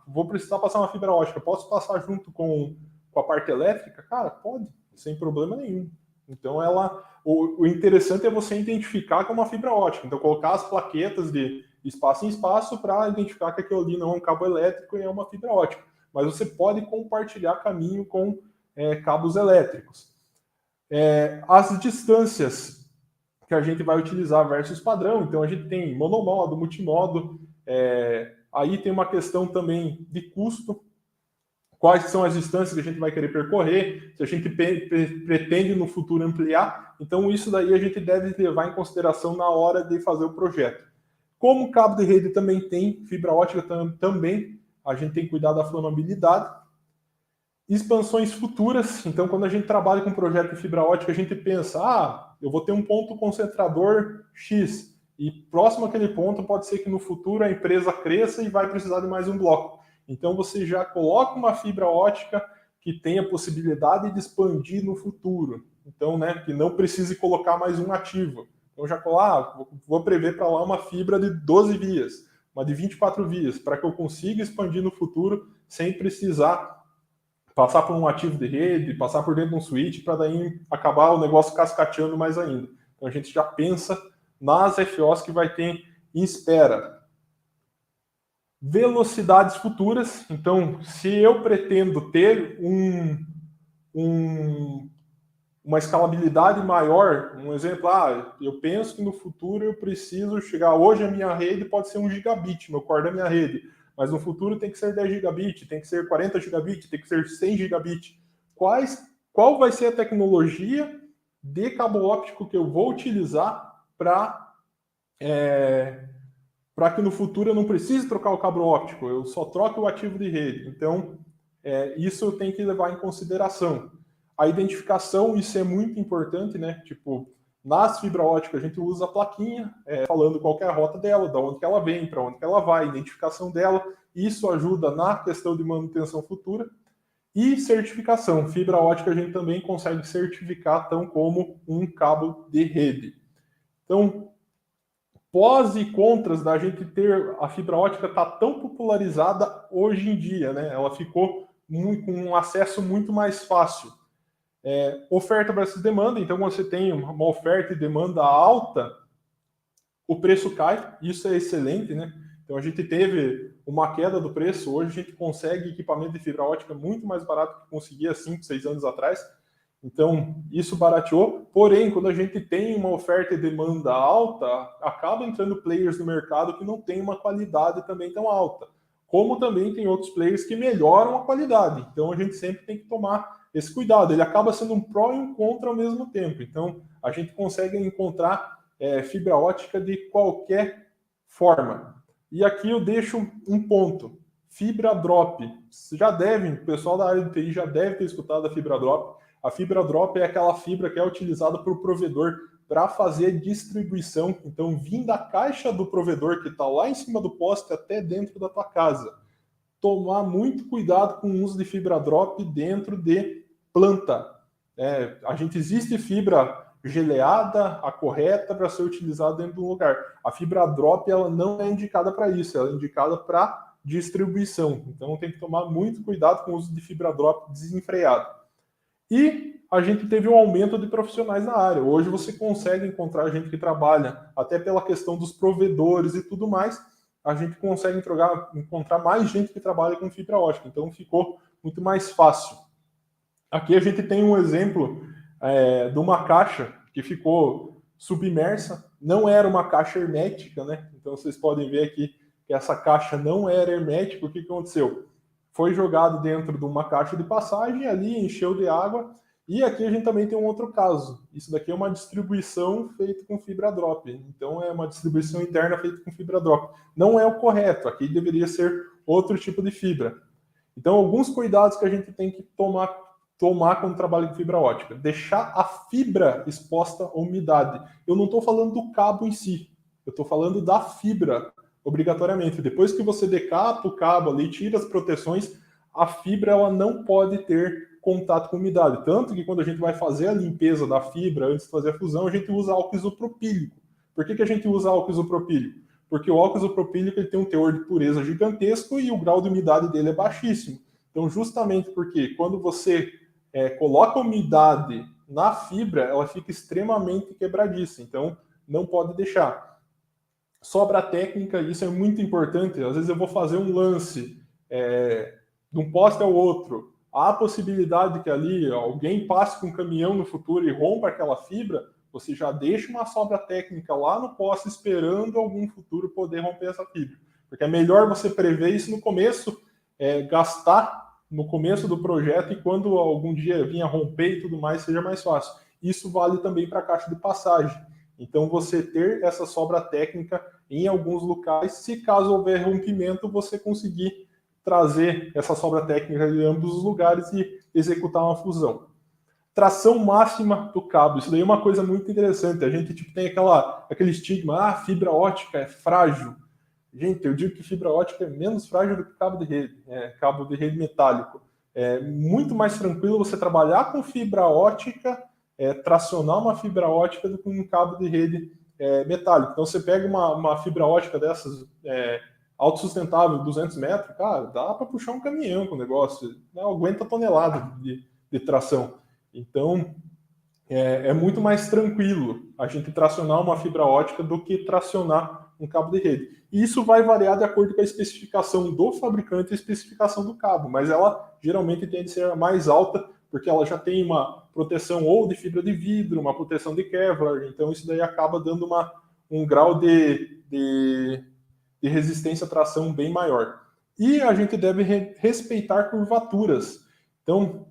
vou precisar passar uma fibra ótica, posso passar junto com a parte elétrica? Cara, pode, sem problema nenhum. Então, o interessante é você identificar que é uma fibra ótica. Então, colocar as plaquetas de espaço em espaço para identificar que aquilo ali não é um cabo elétrico e é uma fibra ótica. Mas você pode compartilhar caminho com cabos elétricos. As distâncias que a gente vai utilizar versus padrão. Então, a gente tem monomodo, multimodo. Aí tem uma questão também de custo. Quais são as distâncias que a gente vai querer percorrer, se a gente pretende no futuro ampliar. Então, isso daí a gente deve levar em consideração na hora de fazer o projeto. Como o cabo de rede também tem, fibra ótica também, a gente tem que cuidar da flamabilidade. Expansões futuras. Então, quando a gente trabalha com um projeto de fibra ótica, a gente pensa, eu vou ter um ponto concentrador X, e próximo àquele ponto pode ser que no futuro a empresa cresça e vai precisar de mais um bloco. Então, você já coloca uma fibra ótica que tenha a possibilidade de expandir no futuro. Então, que não precise colocar mais um ativo. Então, já vou prever para lá uma fibra de 12 vias, uma de 24 vias, para que eu consiga expandir no futuro sem precisar passar por um ativo de rede, passar por dentro de um switch, para daí acabar o negócio cascateando mais ainda. Então, a gente já pensa nas FOs que vai ter em espera. Velocidades futuras. Então, se eu pretendo ter uma escalabilidade maior, um exemplo, eu penso que no futuro eu preciso chegar, hoje a minha rede pode ser 1 gigabit, meu core da minha rede, mas no futuro tem que ser 10 gigabit, tem que ser 40 gigabit, tem que ser 100 gigabit. Qual vai ser a tecnologia de cabo óptico que eu vou utilizar para que no futuro eu não precise trocar o cabo óptico, eu só troco o ativo de rede. Então, isso eu tenho que levar em consideração. A identificação, isso é muito importante, né? Tipo, nas fibra ótica a gente usa a plaquinha, falando qual é a rota dela, da onde que ela vem, para onde que ela vai, identificação dela. Isso ajuda na questão de manutenção futura. E certificação. Fibra ótica a gente também consegue certificar tão como um cabo de rede. Então, pós e contras da gente ter a fibra ótica tá tão popularizada hoje em dia, né? Ela ficou com um acesso muito mais fácil. Oferta versus demanda. Então, quando você tem uma oferta e demanda alta, o preço cai. Isso é excelente, né? Então, a gente teve uma queda do preço. Hoje, a gente consegue equipamento de fibra ótica muito mais barato que conseguia 5, 6 anos atrás. Então, isso barateou. Porém, quando a gente tem uma oferta e demanda alta, acaba entrando players no mercado que não tem uma qualidade também tão alta. Como também tem outros players que melhoram a qualidade. Então, a gente sempre tem que tomar esse cuidado. Ele acaba sendo um pró e um contra ao mesmo tempo. Então, a gente consegue encontrar fibra ótica de qualquer forma. E aqui eu deixo um ponto. Fibra drop. O pessoal da área de TI já deve ter escutado a fibra drop. A fibra drop é aquela fibra que é utilizada por provedor para fazer distribuição. Então, vindo da caixa do provedor que está lá em cima do poste até dentro da tua casa. Tomar muito cuidado com o uso de fibra drop dentro de planta. Existe fibra geleada, a correta para ser utilizada dentro do lugar. A fibra drop ela não é indicada para isso, ela é indicada para distribuição. Então tem que tomar muito cuidado com o uso de fibra drop desenfreado. E a gente teve um aumento de profissionais na área. Hoje você consegue encontrar gente que trabalha, até pela questão dos provedores e tudo mais, a gente consegue encontrar mais gente que trabalha com fibra ótica. Então ficou muito mais fácil. Aqui a gente tem um exemplo de uma caixa que ficou submersa. Não era uma caixa hermética, né? Então vocês podem ver aqui que essa caixa não era hermética. O que aconteceu? Foi jogado dentro de uma caixa de passagem, ali encheu de água. E aqui a gente também tem um outro caso. Isso daqui é uma distribuição feita com fibra drop. Então é uma distribuição interna feita com fibra drop. Não é o correto. Aqui deveria ser outro tipo de fibra. Então alguns cuidados que a gente tem que tomar quando trabalha com fibra ótica. Deixar a fibra exposta à umidade. Eu não estou falando do cabo em si. Eu estou falando da fibra, obrigatoriamente. Depois que você decapa o cabo ali, tira as proteções, a fibra ela não pode ter contato com umidade. Tanto que quando a gente vai fazer a limpeza da fibra, antes de fazer a fusão, a gente usa álcool isopropílico. Por que a gente usa álcool isopropílico? Porque o álcool isopropílico ele tem um teor de pureza gigantesco e o grau de umidade dele é baixíssimo. Então, justamente porque quando você coloca umidade na fibra, ela fica extremamente quebradiça. Então, não pode deixar. Sobra técnica, isso é muito importante. Às vezes eu vou fazer um lance de um poste ao outro. Há a possibilidade que ali alguém passe com um caminhão no futuro e rompa aquela fibra, você já deixa uma sobra técnica lá no poste esperando algum futuro poder romper essa fibra. Porque é melhor você prever isso no começo, gastar no começo do projeto e quando algum dia vinha romper e tudo mais, seja mais fácil. Isso vale também para a caixa de passagem. Então, você ter essa sobra técnica em alguns locais, se caso houver rompimento, você conseguir trazer essa sobra técnica de ambos os lugares e executar uma fusão. Tração máxima do cabo, isso daí é uma coisa muito interessante. A gente tem aquele estigma, fibra ótica é frágil. Gente, eu digo que fibra ótica é menos frágil do que cabo de rede metálico. É muito mais tranquilo você trabalhar com fibra ótica, tracionar uma fibra ótica do que um cabo de rede metálico. Então, você pega uma fibra ótica dessas, autossustentável, 200 metros, cara, dá para puxar um caminhão com o negócio, não aguenta tonelada de tração. Então, é muito mais tranquilo a gente tracionar uma fibra ótica do que tracionar um cabo de rede. E isso vai variar de acordo com a especificação do fabricante e a especificação do cabo, mas ela geralmente tende a ser mais alta, porque ela já tem uma proteção ou de fibra de vidro, uma proteção de Kevlar, então isso daí acaba dando um grau de resistência à tração bem maior. E a gente deve respeitar curvaturas. Então,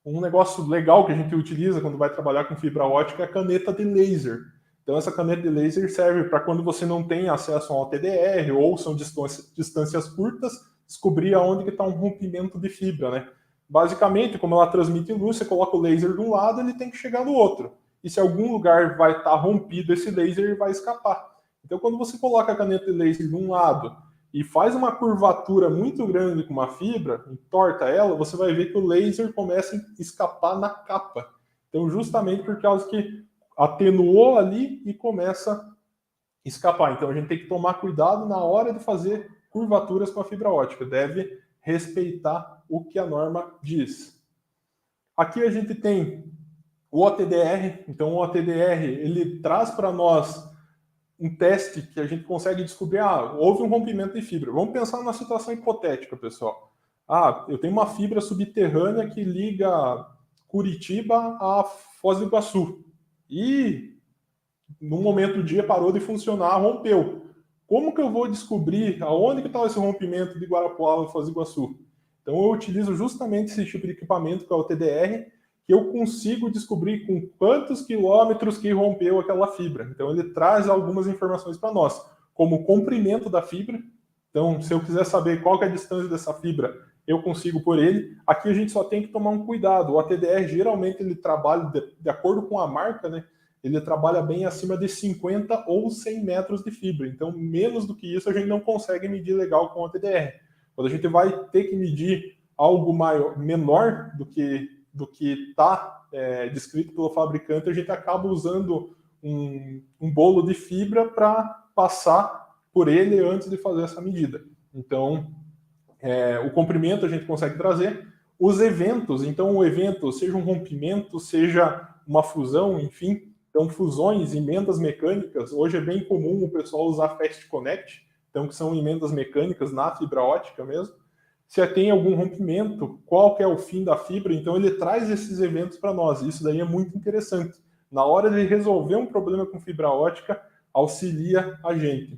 um negócio legal que a gente utiliza quando vai trabalhar com fibra ótica é a caneta de laser. Então, essa caneta de laser serve para quando você não tem acesso ao TDR ou são distâncias curtas, descobrir aonde está um rompimento de fibra, né? Basicamente, como ela transmite luz, você coloca o laser de um lado, ele tem que chegar no outro. E se algum lugar vai estar rompido esse laser, ele vai escapar. Então, quando você coloca a caneta de laser de um lado e faz uma curvatura muito grande com uma fibra, entorta ela, você vai ver que o laser começa a escapar na capa. Então, justamente por causa que atenuou ali e começa a escapar. Então, a gente tem que tomar cuidado na hora de fazer curvaturas com a fibra ótica. Deve respeitar o que a norma diz. Aqui a gente tem o OTDR. Então, o OTDR, ele traz para nós um teste que a gente consegue descobrir, houve um rompimento de fibra. Vamos pensar numa situação hipotética, pessoal. Eu tenho uma fibra subterrânea que liga Curitiba a Foz do Iguaçu. E, num momento do dia, parou de funcionar, rompeu. Como que eu vou descobrir aonde que está esse rompimento de Guarapuava a Foz do Iguaçu? Então, eu utilizo justamente esse tipo de equipamento, que é o TDR, que eu consigo descobrir com quantos quilômetros que rompeu aquela fibra. Então, ele traz algumas informações para nós, como o comprimento da fibra. Então, se eu quiser saber qual que é a distância dessa fibra, eu consigo por ele. Aqui a gente só tem que tomar um cuidado. O ATDR, geralmente, ele trabalha, de acordo com a marca, né? Ele trabalha bem acima de 50 ou 100 metros de fibra. Então, menos do que isso, a gente não consegue medir legal com o ATDR. Quando a gente vai ter que medir algo menor do que está descrito pelo fabricante, a gente acaba usando um bolo de fibra para passar por ele antes de fazer essa medida. Então, o comprimento a gente consegue trazer. Os eventos, então o evento, seja um rompimento, seja uma fusão, enfim, então fusões, emendas mecânicas, hoje é bem comum o pessoal usar Fast Connect, então que são emendas mecânicas na fibra ótica mesmo. Se tem algum rompimento, qual que é o fim da fibra, então ele traz esses eventos para nós. Isso daí é muito interessante. Na hora de resolver um problema com fibra ótica, auxilia a gente.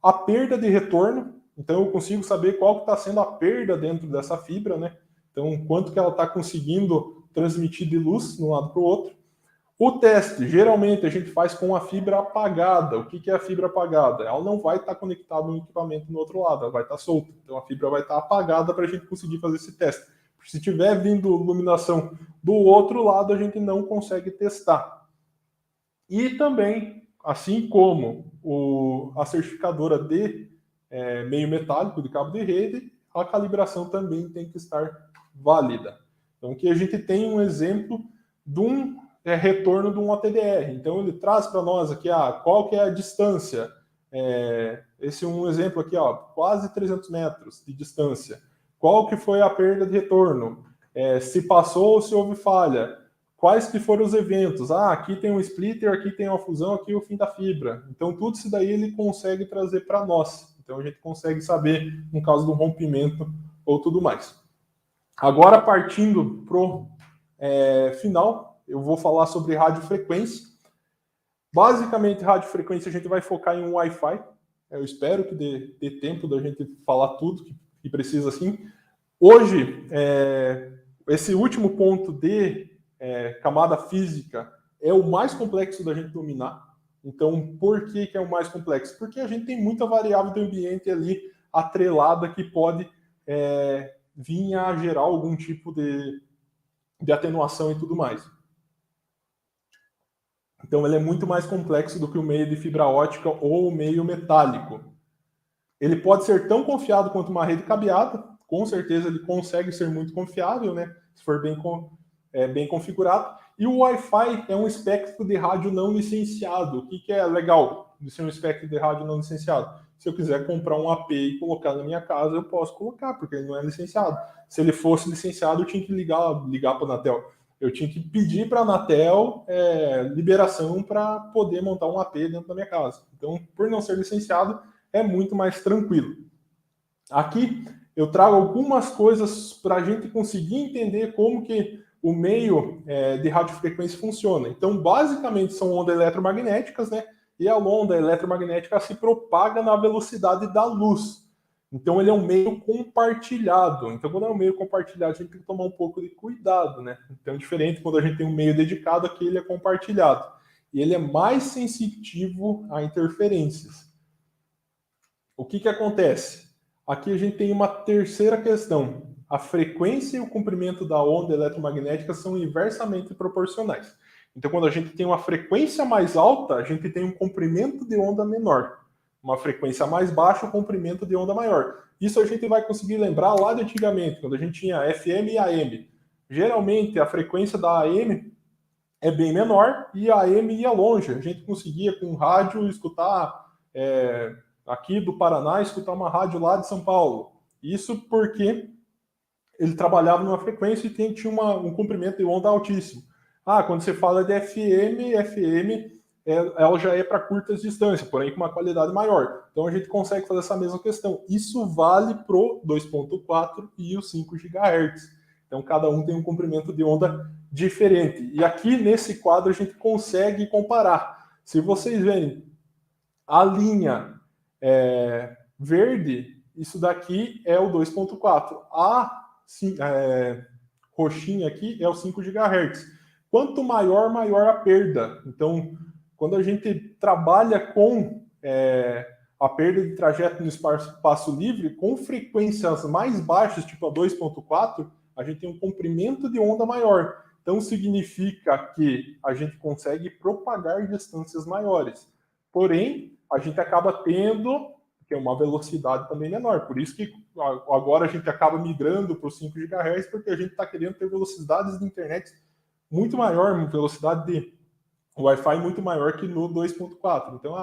A perda de retorno, então eu consigo saber qual que está sendo a perda dentro dessa fibra, né? Então, quanto que ela está conseguindo transmitir de luz de um lado para o outro. O teste, geralmente, a gente faz com a fibra apagada. O que é a fibra apagada? Ela não vai estar conectada no equipamento no outro lado, ela vai estar solta. Então, a fibra vai estar apagada para a gente conseguir fazer esse teste. Se tiver vindo iluminação do outro lado, a gente não consegue testar. E também, assim como a certificadora de meio metálico, de cabo de rede, a calibração também tem que estar válida. Então, aqui a gente tem um exemplo de um retorno de um OTDR. Então, ele traz para nós aqui qual que é a distância. Esse é um exemplo aqui, quase 300 metros de distância. Qual que foi a perda de retorno? Se passou ou se houve falha. Quais que foram os eventos? Aqui tem um splitter, aqui tem uma fusão, aqui o fim da fibra. Então, tudo isso daí ele consegue trazer para nós. Então, a gente consegue saber no caso do rompimento ou tudo mais. Agora, partindo para o final, eu vou falar sobre radiofrequência. Basicamente, radiofrequência a gente vai focar em um Wi-Fi. Eu espero que dê tempo da gente falar tudo que precisa assim. Hoje, esse último ponto de camada física é o mais complexo da gente dominar. Então, por que é o mais complexo? Porque a gente tem muita variável do ambiente ali atrelada que pode vir a gerar algum tipo de atenuação e tudo mais. Então, ele é muito mais complexo do que o meio de fibra ótica ou o meio metálico. Ele pode ser tão confiado quanto uma rede cabeada. Com certeza, ele consegue ser muito confiável, né? Se for bem configurado. E o Wi-Fi é um espectro de rádio não licenciado. O que é legal de ser um espectro de rádio não licenciado? Se eu quiser comprar um AP e colocar na minha casa, eu posso colocar, porque ele não é licenciado. Se ele fosse licenciado, eu tinha que ligar para a Anatel. Eu tinha que pedir para a Anatel liberação para poder montar um AP dentro da minha casa. Então, por não ser licenciado, é muito mais tranquilo. Aqui eu trago algumas coisas para a gente conseguir entender como que o meio de radiofrequência funciona. Então, basicamente, são ondas eletromagnéticas, né? E a onda eletromagnética se propaga na velocidade da luz. Então, ele é um meio compartilhado. Então, quando é um meio compartilhado, a gente tem que tomar um pouco de cuidado, né? Então, é diferente quando a gente tem um meio dedicado, aqui ele é compartilhado. E ele é mais sensitivo a interferências. O que acontece? Aqui a gente tem uma terceira questão. A frequência e o comprimento da onda eletromagnética são inversamente proporcionais. Então, quando a gente tem uma frequência mais alta, a gente tem um comprimento de onda menor. Uma frequência mais baixa, um comprimento de onda maior. Isso a gente vai conseguir lembrar lá de antigamente, quando a gente tinha FM e AM. Geralmente, a frequência da AM é bem menor e a AM ia longe. A gente conseguia, com rádio, escutar aqui do Paraná, escutar uma rádio lá de São Paulo. Isso porque ele trabalhava numa frequência e tinha um comprimento de onda altíssimo. Quando você fala de FM ela já é para curtas distâncias, porém com uma qualidade maior. Então a gente consegue fazer essa mesma questão. Isso vale para o 2.4 e o 5 GHz. Então cada um tem um comprimento de onda diferente. E aqui nesse quadro a gente consegue comparar. Se vocês verem a linha verde, isso daqui é o 2.4. A roxinha aqui é o 5 GHz. Quanto maior, maior a perda. Então, quando a gente trabalha com a perda de trajeto no espaço livre, com frequências mais baixas, tipo a 2.4, a gente tem um comprimento de onda maior. Então, significa que a gente consegue propagar distâncias maiores. Porém, a gente acaba tendo uma velocidade também menor. Por isso que agora a gente acaba migrando para os 5 GHz, porque a gente está querendo ter velocidades de internet muito maior, velocidade de Wi-Fi muito maior que no 2.4. Então,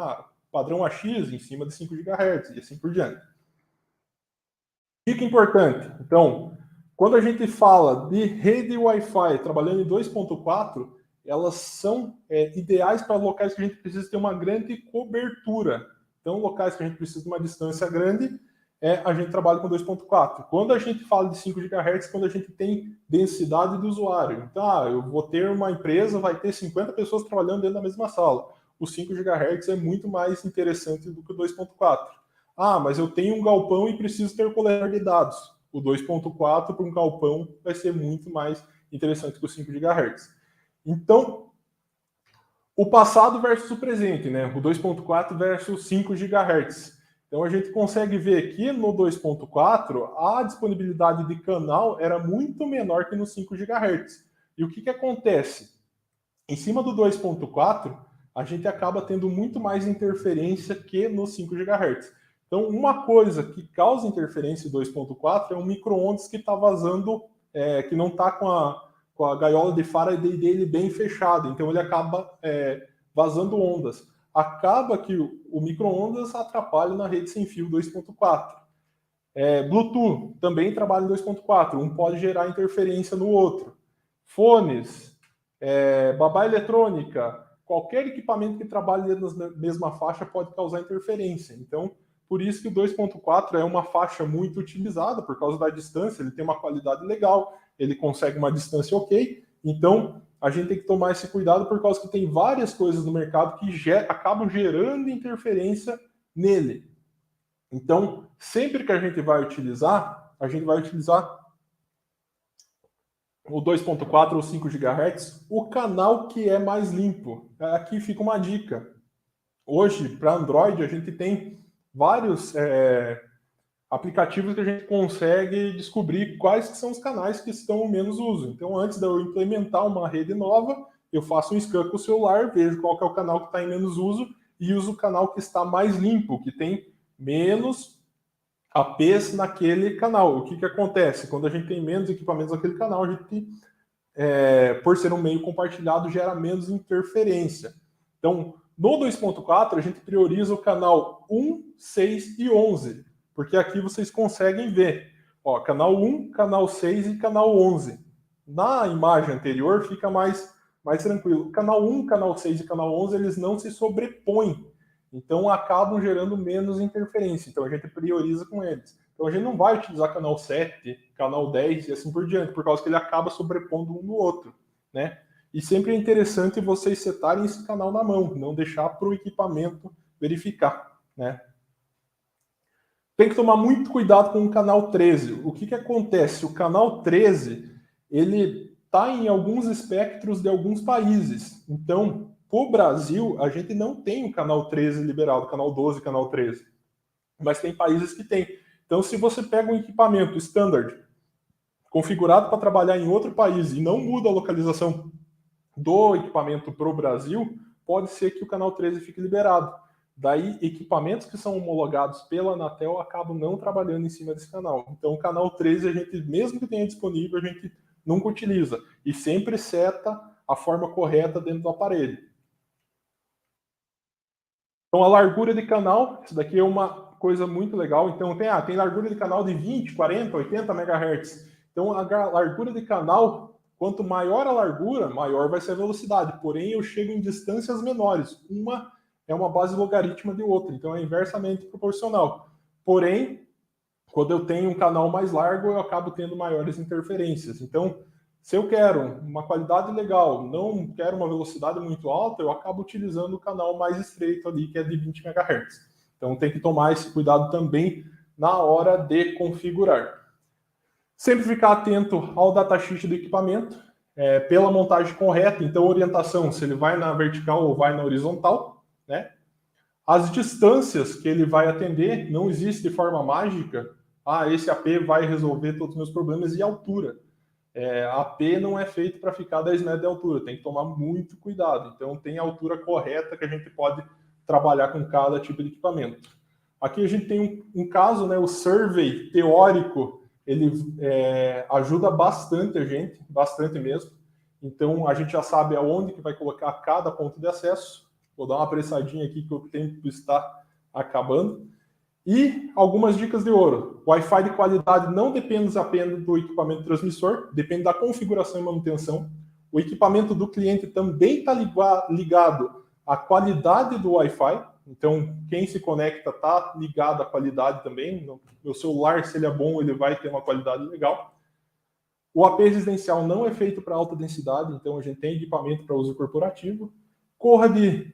padrão AX em cima de 5 GHz e assim por diante. Dica importante. Então, quando a gente fala de rede Wi-Fi trabalhando em 2.4, elas são ideais para locais que a gente precisa ter uma grande cobertura. Então, locais que a gente precisa de uma distância grande, a gente trabalha com 2.4. Quando a gente fala de 5 GHz, quando a gente tem densidade de usuário. Então, eu vou ter uma empresa, vai ter 50 pessoas trabalhando dentro da mesma sala. O 5 GHz é muito mais interessante do que o 2.4. Mas eu tenho um galpão e preciso ter coletor de dados. O 2.4 para um galpão vai ser muito mais interessante que o 5 GHz. Então, o passado versus o presente, né? O 2.4 versus 5 GHz. Então a gente consegue ver aqui no 2.4 a disponibilidade de canal era muito menor que no 5 GHz. E o que acontece? Em cima do 2.4, a gente acaba tendo muito mais interferência que no 5 GHz. Então, uma coisa que causa interferência em 2.4 é um micro-ondas que está vazando, que não está com a gaiola de Faraday dele bem fechada, então ele acaba vazando ondas. Acaba que o micro-ondas atrapalha na rede sem fio 2.4. Bluetooth também trabalha em 2.4, um pode gerar interferência no outro. Fones, babá eletrônica, qualquer equipamento que trabalhe dentro da mesma faixa pode causar interferência. Então, por isso que o 2.4 é uma faixa muito utilizada, por causa da distância, ele tem uma qualidade legal, ele consegue uma distância ok. Então, a gente tem que tomar esse cuidado por causa que tem várias coisas no mercado que acabam gerando interferência nele. Então, sempre que a gente vai utilizar o 2.4 ou 5 GHz, o canal que é mais limpo. Aqui fica uma dica. Hoje, para Android, a gente tem vários aplicativos que a gente consegue descobrir quais que são os canais que estão menos uso. Então, antes de eu implementar uma rede nova, eu faço um scan com o celular, vejo qual que é o canal que está em menos uso e uso o canal que está mais limpo, que tem menos APs naquele canal. O que acontece? Quando a gente tem menos equipamentos naquele canal, a gente, por ser um meio compartilhado, gera menos interferência. Então, no 2.4, a gente prioriza o canal 1, 6 e 11, porque aqui vocês conseguem ver. Ó, canal 1, canal 6 e canal 11. Na imagem anterior fica mais tranquilo. Canal 1, canal 6 e canal 11, eles não se sobrepõem. Então, acabam gerando menos interferência. Então, a gente prioriza com eles. Então, a gente não vai utilizar canal 7, canal 10 e assim por diante, por causa que ele acaba sobrepondo um no outro, né? E sempre é interessante vocês setarem esse canal na mão, não deixar para o equipamento verificar, né? Tem que tomar muito cuidado com o canal 13. O que acontece? O canal 13, ele está em alguns espectros de alguns países. Então, o Brasil, a gente não tem o canal 13 liberado, canal 12, canal 13. Mas tem países que tem. Então, se você pega um equipamento standard, configurado para trabalhar em outro país e não muda a localização do equipamento para o Brasil, pode ser que o canal 13 fique liberado. Daí, equipamentos que são homologados pela Anatel acabam não trabalhando em cima desse canal. Então, o canal 13, a gente, mesmo que tenha disponível, a gente nunca utiliza. E sempre seta a forma correta dentro do aparelho. Então, a largura de canal, isso daqui é uma coisa muito legal. Então, tem largura de canal de 20, 40, 80 MHz. Então, a largura de canal, quanto maior a largura, maior vai ser a velocidade. Porém, eu chego em distâncias menores. Uma é uma base logarítmica de outra. Então, é inversamente proporcional. Porém, quando eu tenho um canal mais largo, eu acabo tendo maiores interferências. Então, se eu quero uma qualidade legal, não quero uma velocidade muito alta, eu acabo utilizando o canal mais estreito ali, que é de 20 MHz. Então tem que tomar esse cuidado também na hora de configurar. Sempre ficar atento ao datasheet do equipamento, pela montagem correta, então orientação, se ele vai na vertical ou vai na horizontal, né? As distâncias que ele vai atender, não existe de forma mágica, esse AP vai resolver todos os meus problemas, e altura. AP não é feito para ficar a 10 metros de altura, tem que tomar muito cuidado. Então, tem a altura correta que a gente pode trabalhar com cada tipo de equipamento. Aqui a gente tem um caso, né, o survey teórico, ele ajuda bastante a gente, bastante mesmo. Então, a gente já sabe aonde que vai colocar cada ponto de acesso. Vou dar uma apressadinha aqui que o tempo está acabando. E algumas dicas de ouro. Wi-Fi de qualidade não depende apenas do equipamento transmissor, depende da configuração e manutenção. O equipamento do cliente também está ligado à qualidade do Wi-Fi. Então, quem se conecta está ligado à qualidade também. Meu celular, se ele é bom, ele vai ter uma qualidade legal. O AP residencial não é feito para alta densidade, então a gente tem equipamento para uso corporativo. Corra de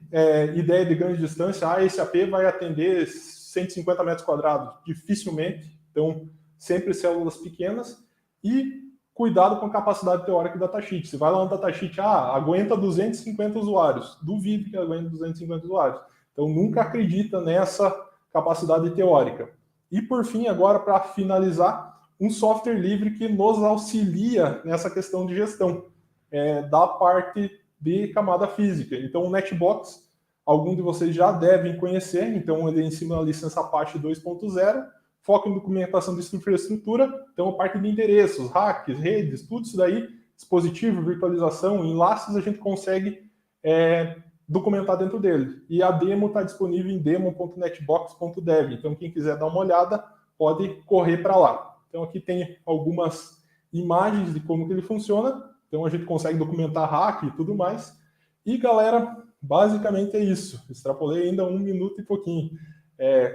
ideia de grande distância. Esse AP vai atender 150 metros quadrados, dificilmente. Então, sempre células pequenas. E cuidado com a capacidade teórica do datasheet. Se vai lá no datasheet, aguenta 250 usuários. Duvido que aguente 250 usuários. Então, nunca acredita nessa capacidade teórica. E, por fim, agora, para finalizar, um software livre que nos auxilia nessa questão de gestão da parte de camada física. Então, o Netbox alguns de vocês já devem conhecer, então ele é em cima da licença Apache 2.0, foca em documentação de infraestrutura, então a parte de endereços, hacks, redes, tudo isso daí, dispositivo, virtualização, enlaces, a gente consegue documentar dentro dele. E a demo está disponível em demo.netbox.dev, então quem quiser dar uma olhada, pode correr para lá. Então aqui tem algumas imagens de como que ele funciona, então a gente consegue documentar hack e tudo mais. E galera, basicamente é isso. Extrapolei ainda 1 minuto e pouquinho.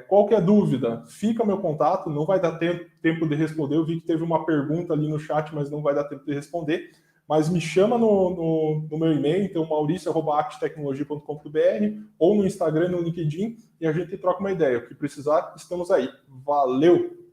Qualquer dúvida, fica meu contato, não vai dar tempo de responder. Eu vi que teve uma pergunta ali no chat, mas não vai dar tempo de responder. Mas me chama no meu e-mail, então mauricio@acttecnologia.com.br ou no Instagram, no LinkedIn, e a gente troca uma ideia. O que precisar, estamos aí. Valeu!